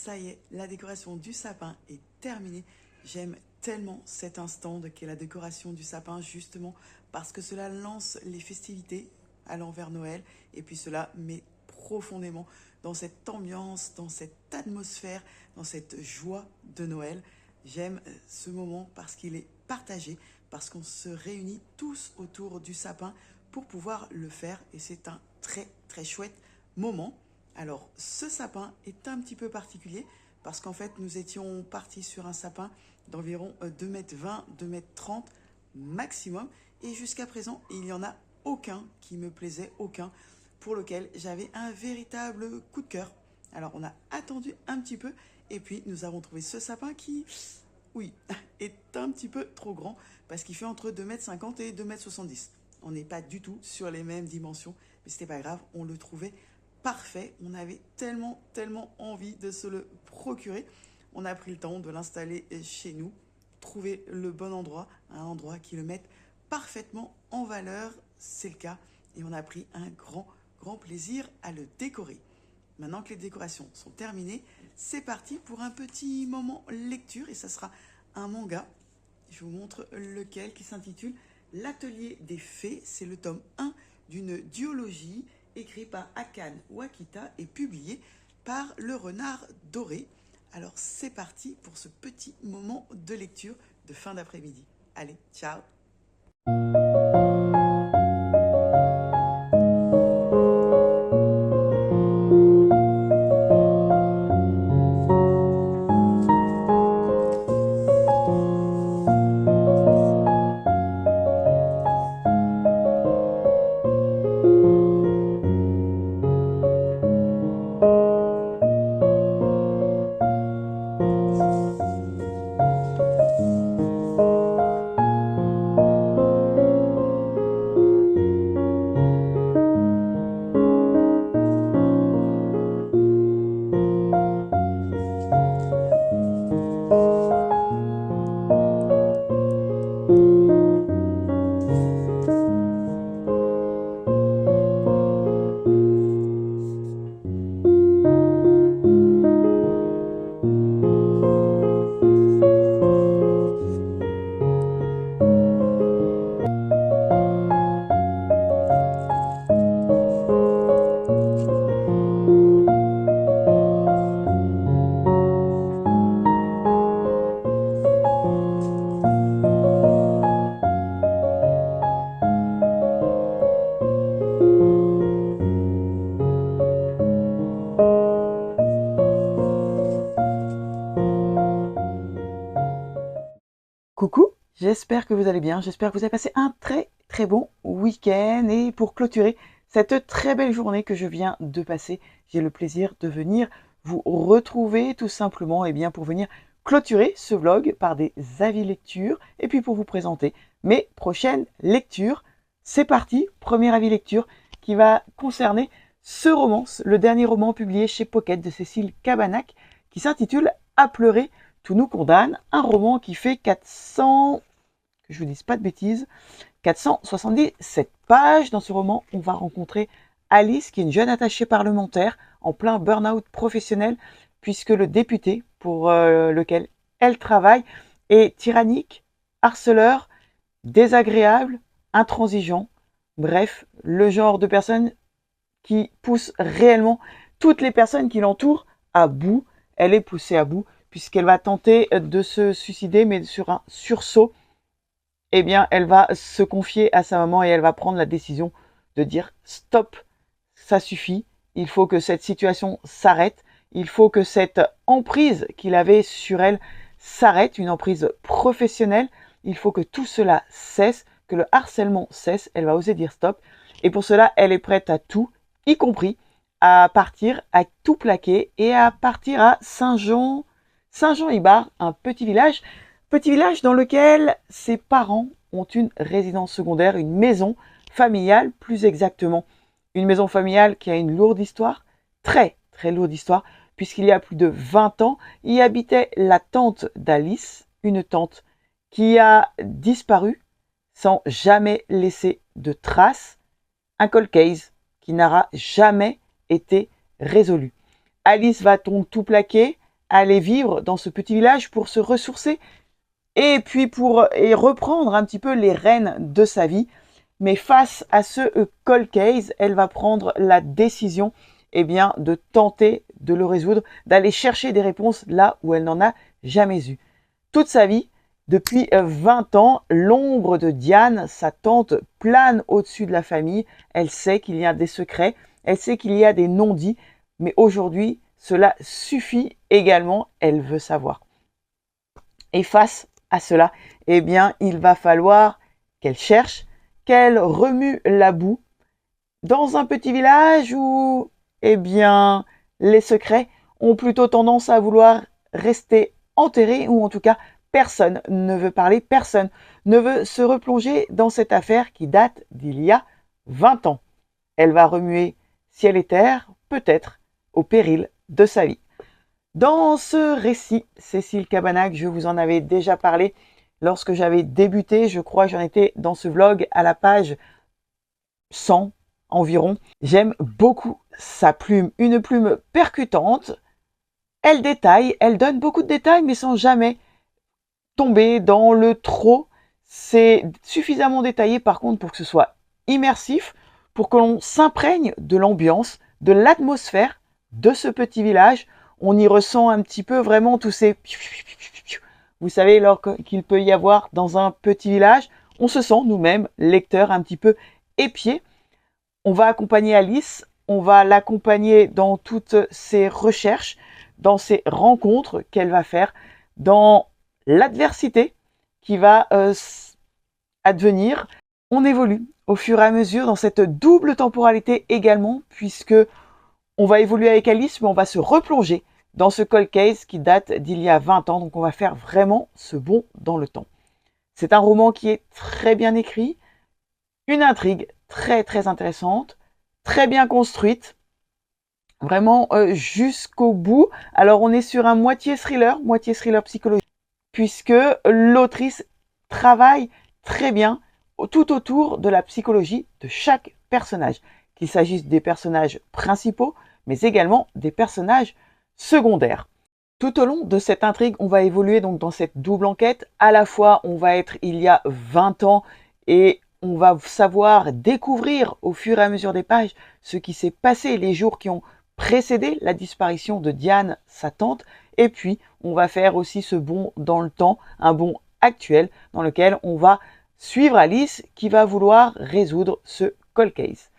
Ça y est, la décoration du sapin est terminée. J'aime tellement cet instant qu'est la décoration du sapin, justement parce que cela lance les festivités allant vers Noël et puis cela met profondément dans cette ambiance, dans cette atmosphère, dans cette joie de Noël. J'aime ce moment parce qu'il est partagé, parce qu'on se réunit tous autour du sapin pour pouvoir le faire et c'est un très très chouette moment. Alors ce sapin est un petit peu particulier parce qu'en fait nous étions partis sur un sapin d'environ 2,20 m, 2,30 m maximum et jusqu'à présent il n'y en a aucun qui me plaisait, aucun pour lequel j'avais un véritable coup de cœur. Alors on a attendu un petit peu et puis nous avons trouvé ce sapin qui, oui, est un petit peu trop grand parce qu'il fait entre 2,50 m et 2,70 m. On n'est pas du tout sur les mêmes dimensions, mais c'était pas grave, on le trouvait parfait. On avait tellement envie de se le procurer. On a pris le temps de l'installer chez nous, trouver le bon endroit, un endroit qui le mette parfaitement en valeur, c'est le cas, et on a pris un grand plaisir à le décorer. Maintenant que les décorations sont terminées, c'est parti pour un petit moment lecture, et ça sera un manga. Je vous montre lequel, qui s'intitule L'Atelier des Fées. C'est le tome 1 d'une duologie écrit par Akane Wakita et publié par Le Renard Doré. Alors c'est parti pour ce petit moment de lecture de fin d'après-midi. Allez, ciao! Coucou, j'espère que vous allez bien, j'espère que vous avez passé un très bon week-end et pour clôturer cette très belle journée que je viens de passer, j'ai le plaisir de venir vous retrouver tout simplement pour venir clôturer ce vlog par des avis lecture et puis pour vous présenter mes prochaines lectures. C'est parti, premier avis lecture qui va concerner ce roman, le dernier roman publié chez Pocket de Cécile Cabannac qui s'intitule À pleurer tout nous condamne, un roman qui fait 400, que je vous dise pas de bêtises, 477 pages. Dans ce roman, on va rencontrer Alice, qui est une jeune attachée parlementaire en plein burn-out professionnel, puisque le député pour lequel elle travaille est tyrannique, harceleur, désagréable, intransigeant. Bref, le genre de personne qui pousse réellement toutes les personnes qui l'entourent à bout. Elle est poussée à bout puisqu'elle va tenter de se suicider, mais sur un sursaut, elle va se confier à sa maman et elle va prendre la décision de dire stop, ça suffit, il faut que cette situation s'arrête, il faut que cette emprise qu'il avait sur elle s'arrête, une emprise professionnelle, il faut que tout cela cesse, que le harcèlement cesse, elle va oser dire stop, et pour cela, elle est prête à tout, y compris à partir, à tout plaquer et à partir à Saint-Jean-Ibar, un petit village dans lequel ses parents ont une résidence secondaire, une maison familiale plus exactement. Une maison familiale qui a une lourde histoire, très lourde histoire, puisqu'il y a plus de 20 ans, y habitait la tante d'Alice, une tante qui a disparu sans jamais laisser de traces, un cold case qui n'aura jamais été résolu. Alice va donc tout plaquer, aller vivre dans ce petit village pour se ressourcer et puis pour reprendre un petit peu les rênes de sa vie. Mais face à ce cold case, elle va prendre la décision de tenter de le résoudre, d'aller chercher des réponses là où elle n'en a jamais eu. Toute sa vie, depuis 20 ans, l'ombre de Diane, sa tante, plane au-dessus de la famille. Elle sait qu'il y a des secrets, elle sait qu'il y a des non-dits, mais aujourd'hui, cela suffit également, elle veut savoir. Et face à cela, il va falloir qu'elle cherche, qu'elle remue la boue dans un petit village où, les secrets ont plutôt tendance à vouloir rester enterrés, ou en tout cas, personne ne veut parler, personne ne veut se replonger dans cette affaire qui date d'il y a 20 ans. Elle va remuer ciel et terre, peut-être au péril de sa vie. Dans ce récit, Cécile Cabannac, je vous en avais déjà parlé lorsque j'avais débuté, je crois que j'en étais dans ce vlog à la page 100 environ. J'aime beaucoup sa plume, une plume percutante. Elle détaille, elle donne beaucoup de détails, mais sans jamais tomber dans le trop. C'est suffisamment détaillé par contre pour que ce soit immersif, pour que l'on s'imprègne de l'ambiance, de l'atmosphère de ce petit village. On y ressent un petit peu vraiment tous ces... Vous savez, qu'il peut y avoir dans un petit village, on se sent nous-mêmes, lecteurs, un petit peu épiés. On va accompagner Alice, on va l'accompagner dans toutes ses recherches, dans ses rencontres qu'elle va faire, dans l'adversité qui va advenir. On évolue au fur et à mesure dans cette double temporalité également, puisque on va évoluer avec Alice, mais on va se replonger dans ce cold case qui date d'il y a 20 ans. Donc on va faire vraiment ce bond dans le temps. C'est un roman qui est très bien écrit, une intrigue très très intéressante, très bien construite, vraiment jusqu'au bout. Alors on est sur un moitié thriller psychologique, puisque l'autrice travaille très bien tout autour de la psychologie de chaque personnage, qu'il s'agisse des personnages principaux, mais également des personnages secondaires. Tout au long de cette intrigue, on va évoluer donc dans cette double enquête. À la fois, on va être il y a 20 ans et on va savoir découvrir au fur et à mesure des pages ce qui s'est passé les jours qui ont précédé la disparition de Diane, sa tante. Et puis, on va faire aussi ce bond dans le temps, un bond actuel dans lequel on va suivre Alice qui va vouloir résoudre ce cold case.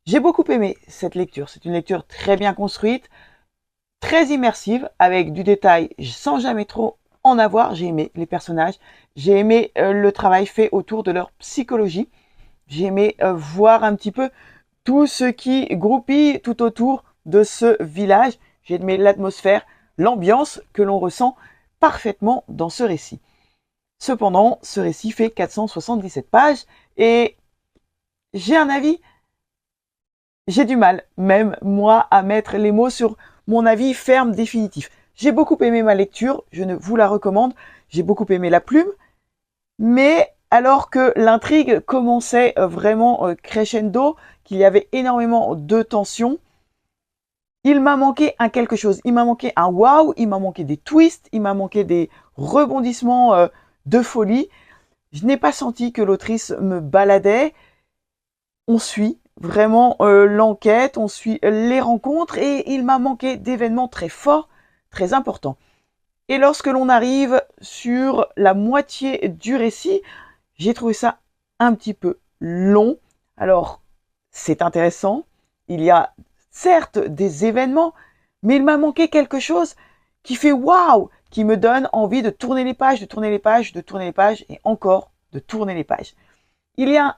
J'ai beaucoup aimé cette lecture. C'est une lecture très bien construite, très immersive, avec du détail sans jamais trop en avoir. J'ai aimé les personnages, j'ai aimé le travail fait autour de leur psychologie. J'ai aimé voir un petit peu tout ce qui groupille tout autour de ce village. J'ai aimé l'atmosphère, l'ambiance que l'on ressent parfaitement dans ce récit. Cependant, ce récit fait 477 pages et j'ai un avis. J'ai du mal, même moi, à mettre les mots sur mon avis ferme définitif. J'ai beaucoup aimé ma lecture, je ne vous la recommande. J'ai beaucoup aimé la plume, mais alors que l'intrigue commençait vraiment crescendo, qu'il y avait énormément de tension, il m'a manqué un quelque chose. Il m'a manqué un waouh, il m'a manqué des twists, il m'a manqué des rebondissements de folie. Je n'ai pas senti que l'autrice me baladait. On suit vraiment l'enquête, on suit les rencontres et il m'a manqué d'événements très forts, très importants. Et lorsque l'on arrive sur la moitié du récit, j'ai trouvé ça un petit peu long. Alors, c'est intéressant, il y a certes des événements, mais il m'a manqué quelque chose qui fait waouh, qui me donne envie de tourner les pages, de tourner les pages, de tourner les pages et encore de tourner les pages. Il y a,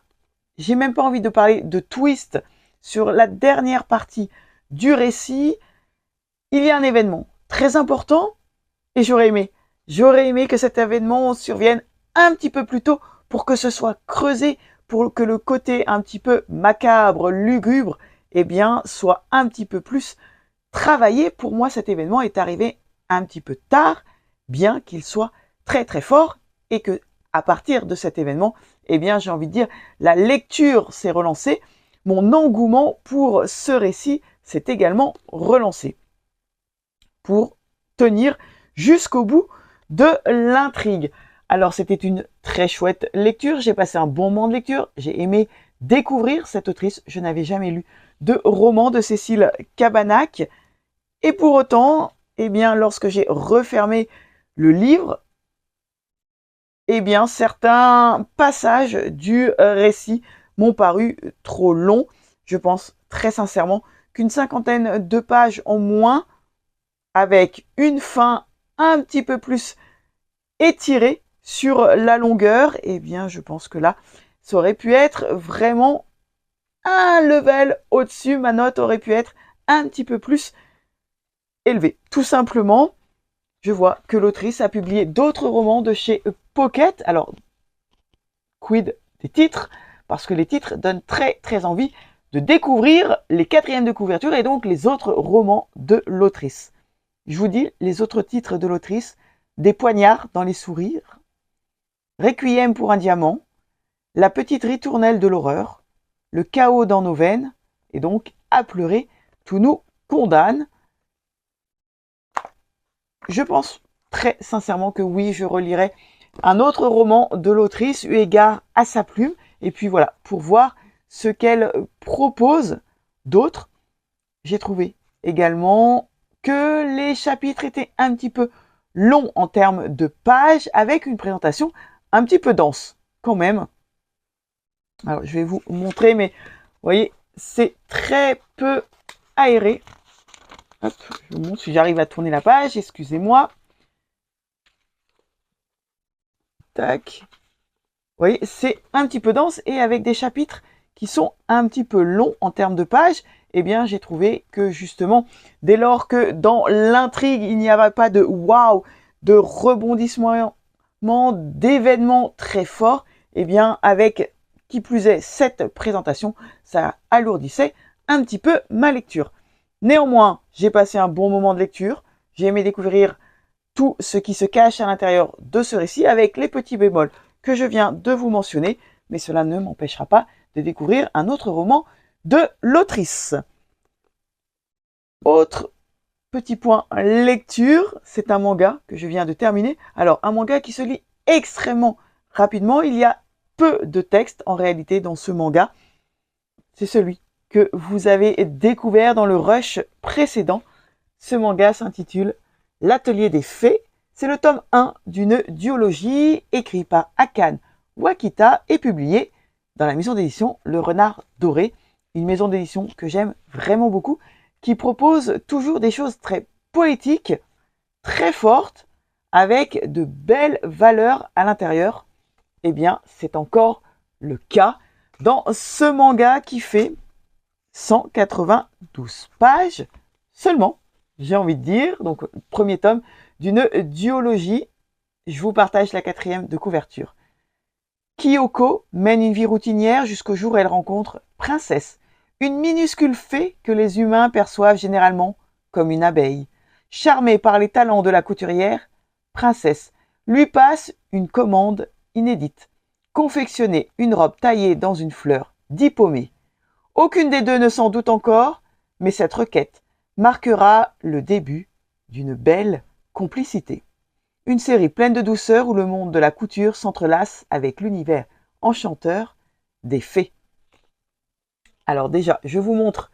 j'ai même pas envie de parler de twist sur la dernière partie du récit. Il y a un événement très important et j'aurais aimé que cet événement survienne un petit peu plus tôt pour que ce soit creusé, pour que le côté un petit peu macabre, lugubre, soit un petit peu plus travaillé. Pour moi, cet événement est arrivé un petit peu tard, bien qu'il soit très très fort et que à partir de cet événement, j'ai envie de dire, la lecture s'est relancée, mon engouement pour ce récit s'est également relancé. Pour tenir jusqu'au bout de l'intrigue. Alors c'était une très chouette lecture, j'ai passé un bon moment de lecture, j'ai aimé découvrir cette autrice, je n'avais jamais lu de roman de Cécile Cabannac, et pour autant, eh bien, lorsque j'ai refermé le livre, eh bien, certains passages du récit m'ont paru trop longs. Je pense très sincèrement qu'une cinquantaine de pages en moins, avec une fin un petit peu plus étirée sur la longueur, eh bien, je pense que là, ça aurait pu être vraiment un level au-dessus. Ma note aurait pu être un petit peu plus élevée. Tout simplement, je vois que l'autrice a publié d'autres romans de chez Pocket. Alors, quid des titres? Parce que les titres donnent très très envie de découvrir les quatrièmes de couverture et donc les autres romans de l'autrice. Je vous dis les autres titres de l'autrice: Des poignards dans les sourires, Requiem pour un diamant, La petite ritournelle de l'horreur, Le chaos dans nos veines, et donc À pleurer, tout nous condamne. Je pense très sincèrement que oui, je relirai un autre roman de l'autrice eu égard à sa plume, et puis voilà, pour voir ce qu'elle propose d'autre. J'ai trouvé également que les chapitres étaient un petit peu longs en termes de pages, avec une présentation un petit peu dense quand même. Alors je vais vous montrer, mais vous voyez, c'est très peu aéré. Hop, je vous montre si j'arrive à tourner la page, excusez-moi. Tac. Vous voyez, c'est un petit peu dense et avec des chapitres qui sont un petit peu longs en termes de pages. Eh bien, j'ai trouvé que justement, dès lors que dans l'intrigue, il n'y avait pas de waouh, de rebondissement, d'événements très forts, eh bien, avec qui plus est cette présentation, ça alourdissait un petit peu ma lecture. Néanmoins, j'ai passé un bon moment de lecture. J'ai aimé découvrir tout ce qui se cache à l'intérieur de ce récit avec les petits bémols que je viens de vous mentionner, mais cela ne m'empêchera pas de découvrir un autre roman de l'autrice. Autre petit point lecture, c'est un manga que je viens de terminer. Alors, un manga qui se lit extrêmement rapidement. Il y a peu de texte en réalité dans ce manga. C'est celui que vous avez découvert dans le rush précédent. Ce manga s'intitule L'Atelier des Fées. C'est le tome 1 d'une duologie écrit par Akane Wakita et publié dans la maison d'édition Le Renard Doré, une maison d'édition que j'aime vraiment beaucoup, qui propose toujours des choses très poétiques, très fortes, avec de belles valeurs à l'intérieur. Eh bien, c'est encore le cas dans ce manga qui fait 192 pages seulement, j'ai envie de dire. Donc, premier tome d'une duologie. Je vous partage la quatrième de couverture. Kyoko mène une vie routinière jusqu'au jour où elle rencontre Princesse, une minuscule fée que les humains perçoivent généralement comme une abeille. Charmée par les talents de la couturière, Princesse lui passe une commande inédite: confectionner une robe taillée dans une fleur diplômée. Aucune des deux ne s'en doute encore, mais cette requête marquera le début d'une belle complicité. Une série pleine de douceur où le monde de la couture s'entrelace avec l'univers enchanteur des fées. Alors déjà, je vous montre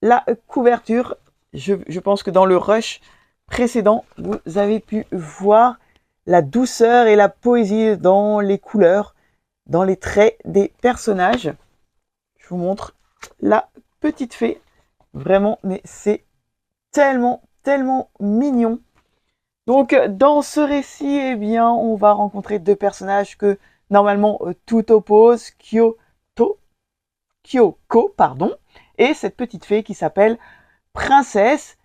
la couverture. Je pense que dans le rush précédent, vous avez pu voir la douceur et la poésie dans les couleurs, dans les traits des personnages. Je vous montre la petite fée. Vraiment, mais c'est tellement, tellement mignon. Donc, dans ce récit, eh bien, on va rencontrer deux personnages que, normalement, tout oppose. Kyoko, pardon, et cette petite fée qui s'appelle Princesse.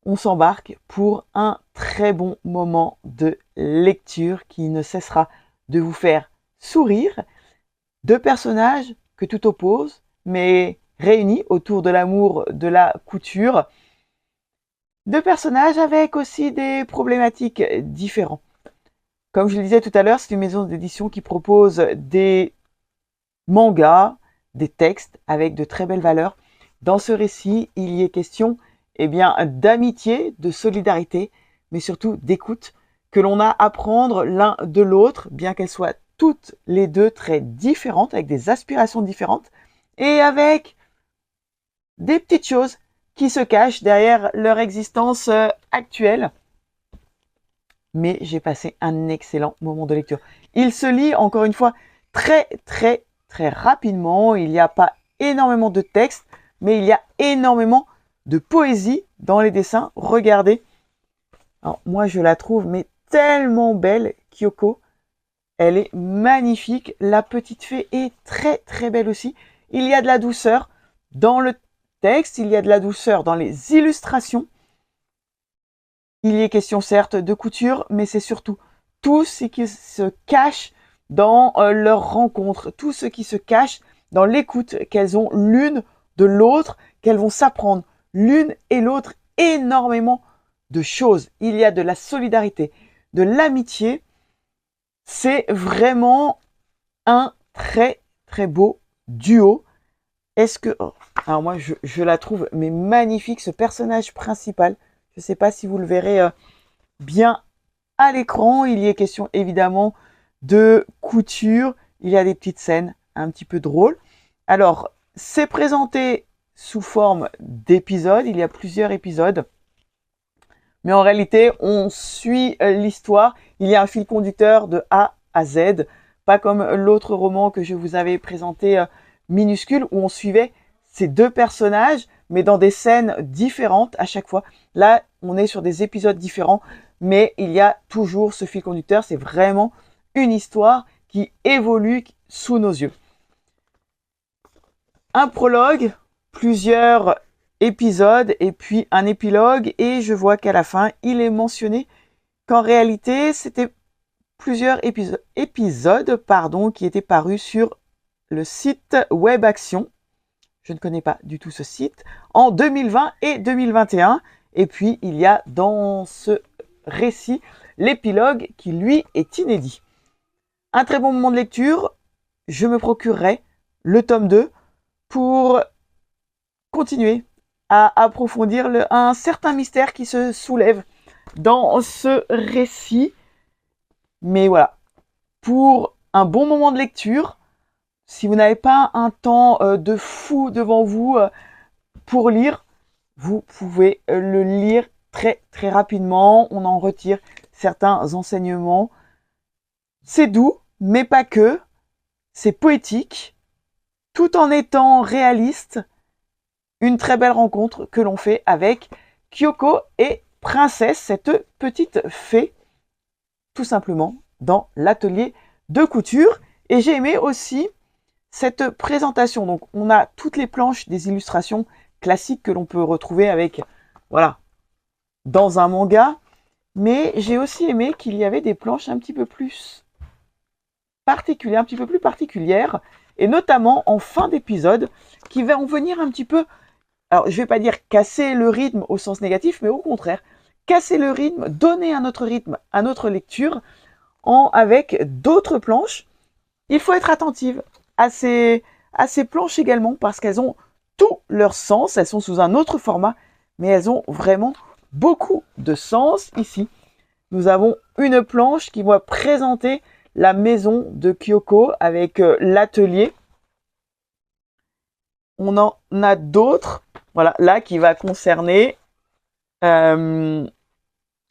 On s'embarque pour un très bon moment de lecture qui ne cessera de vous faire sourire. Deux personnages que tout oppose, mais réunis autour de l'amour de la couture. Deux personnages avec aussi des problématiques différentes. Comme je le disais tout à l'heure, c'est une maison d'édition qui propose des mangas, des textes avec de très belles valeurs. Dans ce récit, il y est question, eh bien, d'amitié, de solidarité, mais surtout d'écoute, que l'on a à prendre l'un de l'autre, bien qu'elles soient toutes les deux très différentes, avec des aspirations différentes, et avec des petites choses qui se cachent derrière leur existence actuelle. Mais j'ai passé un excellent moment de lecture. Il se lit, encore une fois, très rapidement. Il n'y a pas énormément de texte, mais il y a énormément de poésie dans les dessins. Regardez. Alors, moi, je la trouve mais tellement belle, Kyoko. Elle est magnifique. La petite fée est très belle aussi. Il y a de la douceur dans le texte. Il y a de la douceur dans les illustrations. Il y est question certes de couture, mais c'est surtout tout ce qui se cache dans leur rencontre, tout ce qui se cache dans l'écoute qu'elles ont l'une de l'autre, qu'elles vont s'apprendre l'une et l'autre énormément de choses. Il y a de la solidarité, de l'amitié. C'est vraiment un très beau duo. Est-ce que... oh, alors moi, je la trouve mais magnifique, ce personnage principal. Je ne sais pas si vous le verrez bien à l'écran. Il y est question évidemment de couture. Il y a des petites scènes un petit peu drôles. Alors, c'est présenté sous forme d'épisodes. Il y a plusieurs épisodes. Mais en réalité, on suit l'histoire. Il y a un fil conducteur de A à Z. Pas comme l'autre roman que je vous avais présenté, Minuscule, où on suivait ces deux personnages, mais dans des scènes différentes à chaque fois. Là, on est sur des épisodes différents, mais il y a toujours ce fil conducteur. C'est vraiment une histoire qui évolue sous nos yeux. Un prologue, plusieurs épisodes et puis un épilogue, et je vois qu'à la fin, il est mentionné qu'en réalité, c'était plusieurs épisodes qui étaient parus sur le site Web Action. Je ne connais pas du tout ce site, en 2020 et 2021. Et puis, il y a dans ce récit l'épilogue qui, lui, est inédit. Un très bon moment de lecture. Je me procurerai le tome 2 pour continuer à approfondir un certain mystère qui se soulève dans ce récit. Mais voilà, pour un bon moment de lecture, si vous n'avez pas un temps de fou devant vous pour lire, vous pouvez le lire très rapidement. On en retire certains enseignements. C'est doux, mais pas que. C'est poétique, tout en étant réaliste. Une très belle rencontre que l'on fait avec Kyoko et Princesse, cette petite fée, tout simplement, dans l'atelier de couture. Et j'ai aimé aussi cette présentation. Donc, on a toutes les planches des illustrations classiques que l'on peut retrouver avec, voilà, dans un manga. Mais j'ai aussi aimé qu'il y avait des planches un petit peu plus particulières, et notamment en fin d'épisode, qui vont venir un petit peu, alors je vais pas dire casser le rythme au sens négatif, mais au contraire, casser le rythme, donner un autre rythme à notre lecture, avec d'autres planches. Il faut être attentive à ces planches également, parce qu'elles ont tout leur sens. Elles sont sous un autre format, mais elles ont vraiment beaucoup de sens. Ici, nous avons une planche qui va présenter la maison de Kyoko avec l'atelier. On en a d'autres, voilà, là qui va concerner un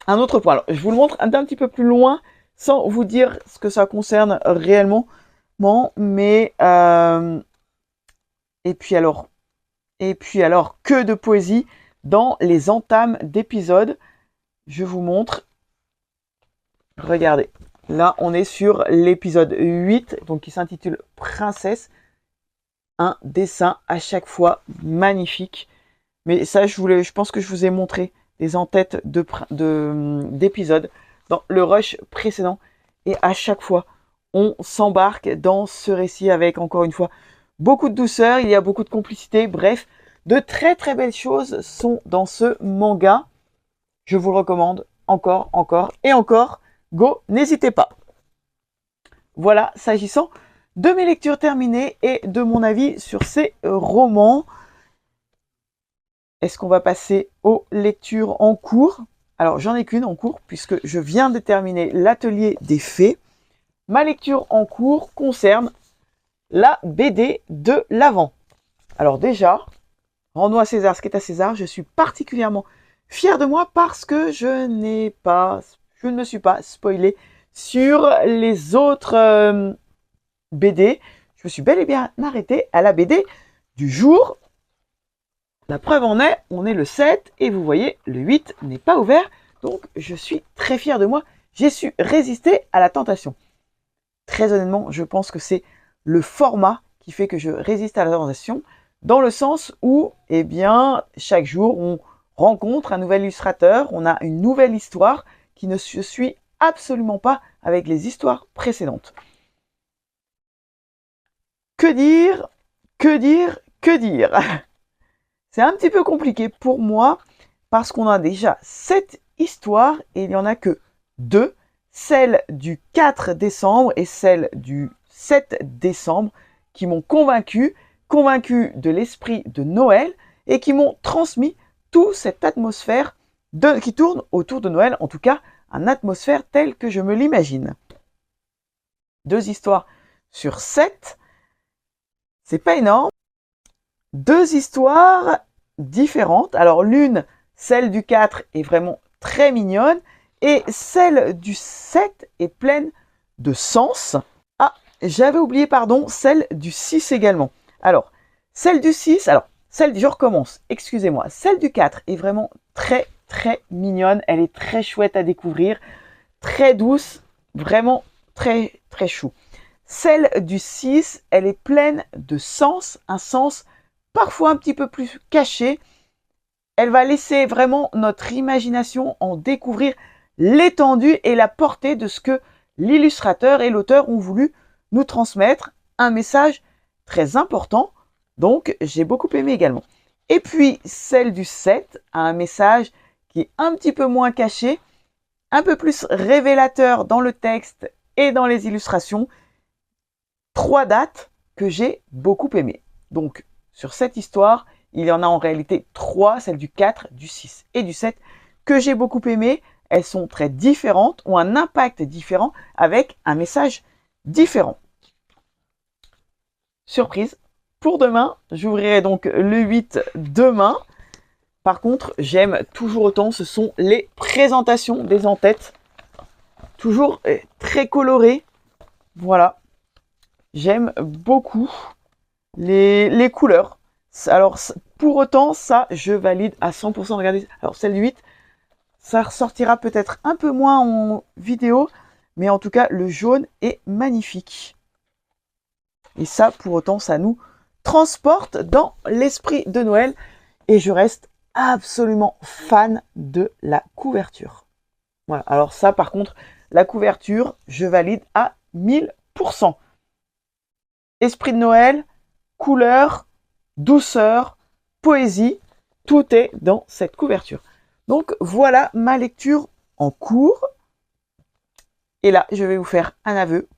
autre point. Alors, je vous le montre un petit peu plus loin, sans vous dire ce que ça concerne réellement. Mais et puis alors, que de poésie dans les entames d'épisodes. Je vous montre. Regardez. Là, on est sur l'épisode 8, donc qui s'intitule Princesse. Un dessin à chaque fois magnifique. Mais ça, je pense que je vous ai montré des en-têtes d'épisodes dans le rush précédent. Et à chaque fois, on s'embarque dans ce récit avec, encore une fois, beaucoup de douceur. Il y a beaucoup de complicité. Bref, de très belles choses sont dans ce manga. Je vous le recommande encore et encore. Go, n'hésitez pas. Voilà, s'agissant de mes lectures terminées et de mon avis sur ces romans. Est-ce qu'on va passer aux lectures en cours? Alors, j'en ai qu'une en cours puisque je viens de terminer l'atelier des fées. Ma lecture en cours concerne la BD de l'Avent. Alors déjà, rendons à César ce qui est à César. Je suis particulièrement fière de moi parce que je ne me suis pas spoilé sur les autres BD. Je me suis bel et bien arrêté à la BD du jour. La preuve en est, on est le 7 et vous voyez, le 8 n'est pas ouvert. Donc, je suis très fier de moi. J'ai su résister à la tentation. Très honnêtement, je pense que c'est le format qui fait que je résiste à la tentation, dans le sens où, eh bien, chaque jour, on rencontre un nouvel illustrateur, on a une nouvelle histoire qui ne se suit absolument pas avec les histoires précédentes. Que dire? Que dire? Que dire? C'est un petit peu compliqué pour moi parce qu'on a déjà 7 histoires et il n'y en a que 2, celle du 4 décembre et celle du 7 décembre qui m'ont convaincu de l'esprit de Noël et qui m'ont transmis toute cette atmosphère qui tourne autour de Noël, en tout cas, une atmosphère telle que je me l'imagine. 2 histoires sur 7, c'est pas énorme. 2 histoires différentes. Alors l'une, celle du 4, est vraiment très mignonne et celle du 7 est pleine de sens. Ah, j'avais oublié, pardon, celle du 6 également. Alors, celle du 6, je recommence, excusez-moi. Celle du 4 est vraiment très très mignonne. Elle est très chouette à découvrir, très douce, vraiment très très chou. Celle du 6, elle est pleine de sens, un sens parfois un petit peu plus caché. Elle va laisser vraiment notre imagination en découvrir l'étendue et la portée de ce que l'illustrateur et l'auteur ont voulu nous transmettre. Un message très important, donc j'ai beaucoup aimé également. Et puis celle du 7 a un message qui est un petit peu moins caché, un peu plus révélateur dans le texte et dans les illustrations. 3 dates que j'ai beaucoup aimées. Donc, sur cette histoire, il y en a en réalité 3, celle du 4, du 6 et du 7, que j'ai beaucoup aimées. Elles sont très différentes, ont un impact différent, avec un message différent. Surprise, pour demain, j'ouvrirai donc le 8 demain. Par contre, j'aime toujours autant, ce sont les présentations des en-têtes. Toujours très colorées. Voilà. J'aime beaucoup les couleurs. Alors, pour autant, ça, je valide à 100%. Regardez, alors celle du 8, ça ressortira peut-être un peu moins en vidéo, mais en tout cas, le jaune est magnifique. Et ça, pour autant, ça nous transporte dans l'esprit de Noël. Et je reste absolument fan de la couverture. Voilà, alors ça, par contre, la couverture, je valide à 1000%. Esprit de Noël, couleur, douceur, poésie, tout est dans cette couverture. Donc voilà ma lecture en cours. Et là, je vais vous faire un aveu.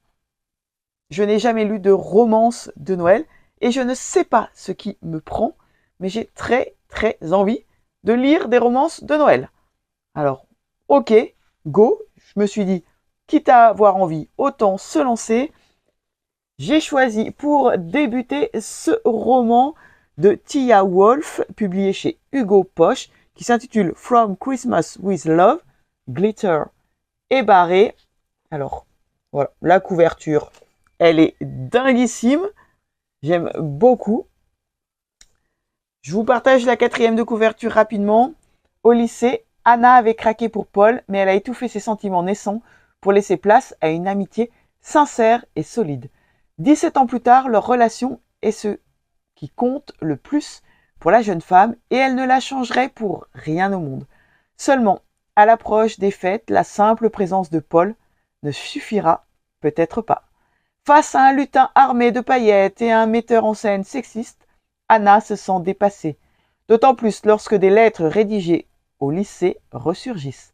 Je n'ai jamais lu de romance de Noël et je ne sais pas ce qui me prend, mais j'ai très très envie de lire des romances de Noël. Alors, ok, go. Je me suis dit, quitte à avoir envie, autant se lancer. J'ai choisi pour débuter ce roman de Tia Wolf, publié chez Hugo Poche, qui s'intitule From Christmas with Love, Glitter et Barré. Alors, voilà, la couverture, elle est dinguissime. J'aime beaucoup. Je vous partage la 4e de couverture rapidement. Au lycée, Anna avait craqué pour Paul, mais elle a étouffé ses sentiments naissants pour laisser place à une amitié sincère et solide. 17 ans plus tard, leur relation est ce qui compte le plus pour la jeune femme et elle ne la changerait pour rien au monde. Seulement, à l'approche des fêtes, la simple présence de Paul ne suffira peut-être pas. Face à un lutin armé de paillettes et à un metteur en scène sexiste, Anna se sent dépassée, d'autant plus lorsque des lettres rédigées au lycée ressurgissent.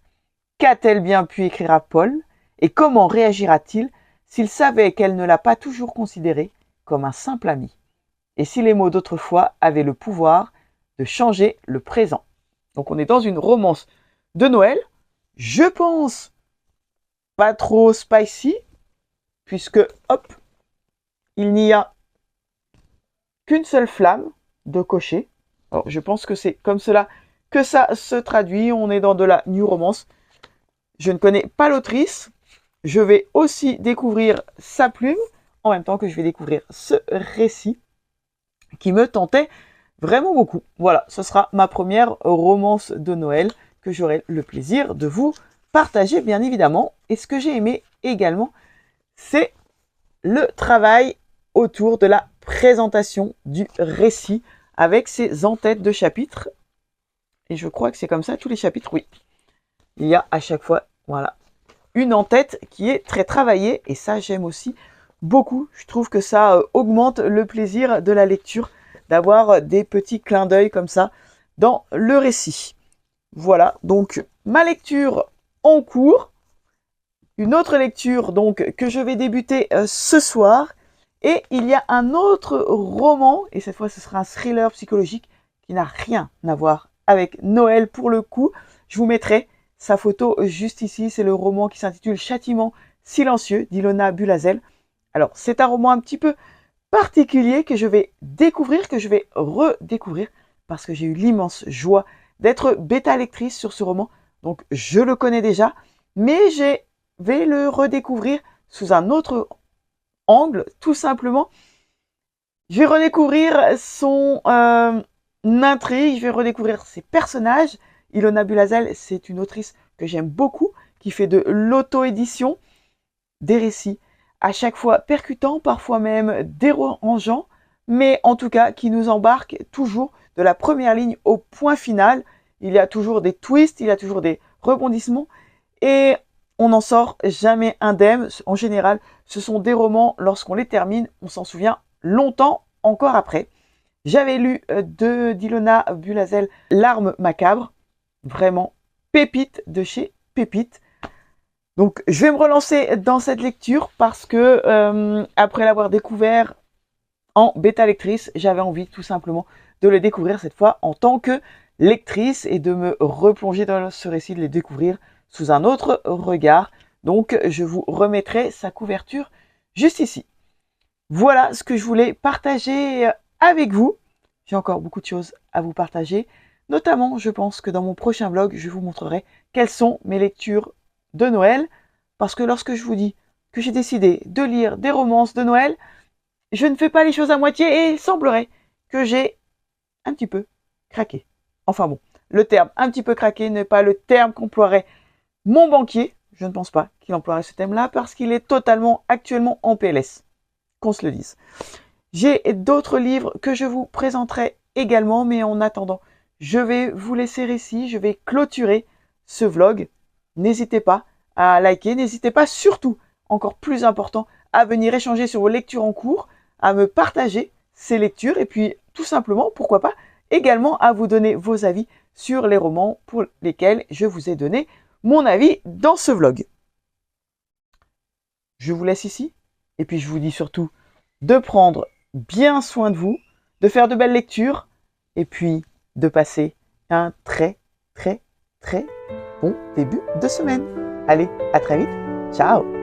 Qu'a-t-elle bien pu écrire à Paul et comment réagira-t-il s'il savait qu'elle ne l'a pas toujours considéré comme un simple ami, et si les mots d'autrefois avaient le pouvoir de changer le présent. Donc on est dans une romance de Noël, Je pense pas trop spicy, puisque, hop, il n'y a qu'une seule flamme de cocher. Alors, je pense que c'est comme cela que ça se traduit. On est dans de la new romance. Je ne connais pas l'autrice. Je vais aussi découvrir sa plume, en même temps que je vais découvrir ce récit qui me tentait vraiment beaucoup. Voilà, ce sera ma première romance de Noël que j'aurai le plaisir de vous partager, bien évidemment. Et ce que j'ai aimé également, c'est le travail autour de la présentation du récit avec ses en-têtes de chapitres. Et je crois que c'est comme ça, tous les chapitres, oui. Il y a à chaque fois, voilà, une en-tête qui est très travaillée. Et ça, j'aime aussi beaucoup. Je trouve que ça augmente le plaisir de la lecture, d'avoir des petits clins d'œil comme ça dans le récit. Voilà, donc ma lecture en cours. Une autre lecture donc que je vais débuter ce soir. Et il y a un autre roman, et cette fois ce sera un thriller psychologique qui n'a rien à voir avec Noël pour le coup. Je vous mettrai sa photo juste ici. C'est le roman qui s'intitule Châtiment silencieux d'Ilona Bulazel. Alors c'est un roman un petit peu particulier que je vais découvrir, que je vais redécouvrir, parce que j'ai eu l'immense joie d'être bêta lectrice sur ce roman. Donc je le connais déjà, mais je vais le redécouvrir sous un autre angle, tout simplement. Je vais redécouvrir son intrigue, je vais redécouvrir ses personnages. Ilona Bulazel, c'est une autrice que j'aime beaucoup, qui fait de l'auto-édition, des récits à chaque fois percutants, parfois même dérangeants, mais en tout cas qui nous embarquent toujours de la première ligne au point final. Il y a toujours des twists, il y a toujours des rebondissements, et on n'en sort jamais indemne. En général, ce sont des romans, lorsqu'on les termine, on s'en souvient longtemps encore après. J'avais lu d'Ilona Bulazel L'arme macabre, vraiment pépite de chez Pépite. Donc je vais me relancer dans cette lecture parce que après l'avoir découvert en bêta lectrice, j'avais envie tout simplement de le découvrir cette fois en tant que lectrice et de me replonger dans ce récit, de les découvrir sous un autre regard. Donc je vous remettrai sa couverture juste ici. Voilà ce que je voulais partager avec vous. J'ai encore beaucoup de choses à vous partager. Notamment, je pense que dans mon prochain vlog, je vous montrerai quelles sont mes lectures de Noël. Parce que lorsque je vous dis que j'ai décidé de lire des romances de Noël, je ne fais pas les choses à moitié et il semblerait que j'ai un petit peu craqué. Enfin bon, le terme un petit peu craqué n'est pas le terme qu'emploierait mon banquier. Je ne pense pas qu'il emploierait ce thème-là parce qu'il est totalement actuellement en PLS. Qu'on se le dise. J'ai d'autres livres que je vous présenterai également, mais en attendant, je vais vous laisser ici, je vais clôturer ce vlog. N'hésitez pas à liker, n'hésitez pas surtout, encore plus important, à venir échanger sur vos lectures en cours, à me partager ces lectures et puis tout simplement, pourquoi pas, également à vous donner vos avis sur les romans pour lesquels je vous ai donné mon avis dans ce vlog. Je vous laisse ici et puis je vous dis surtout de prendre bien soin de vous, de faire de belles lectures et puis de passer un très bon début de semaine. Allez, à très vite. Ciao!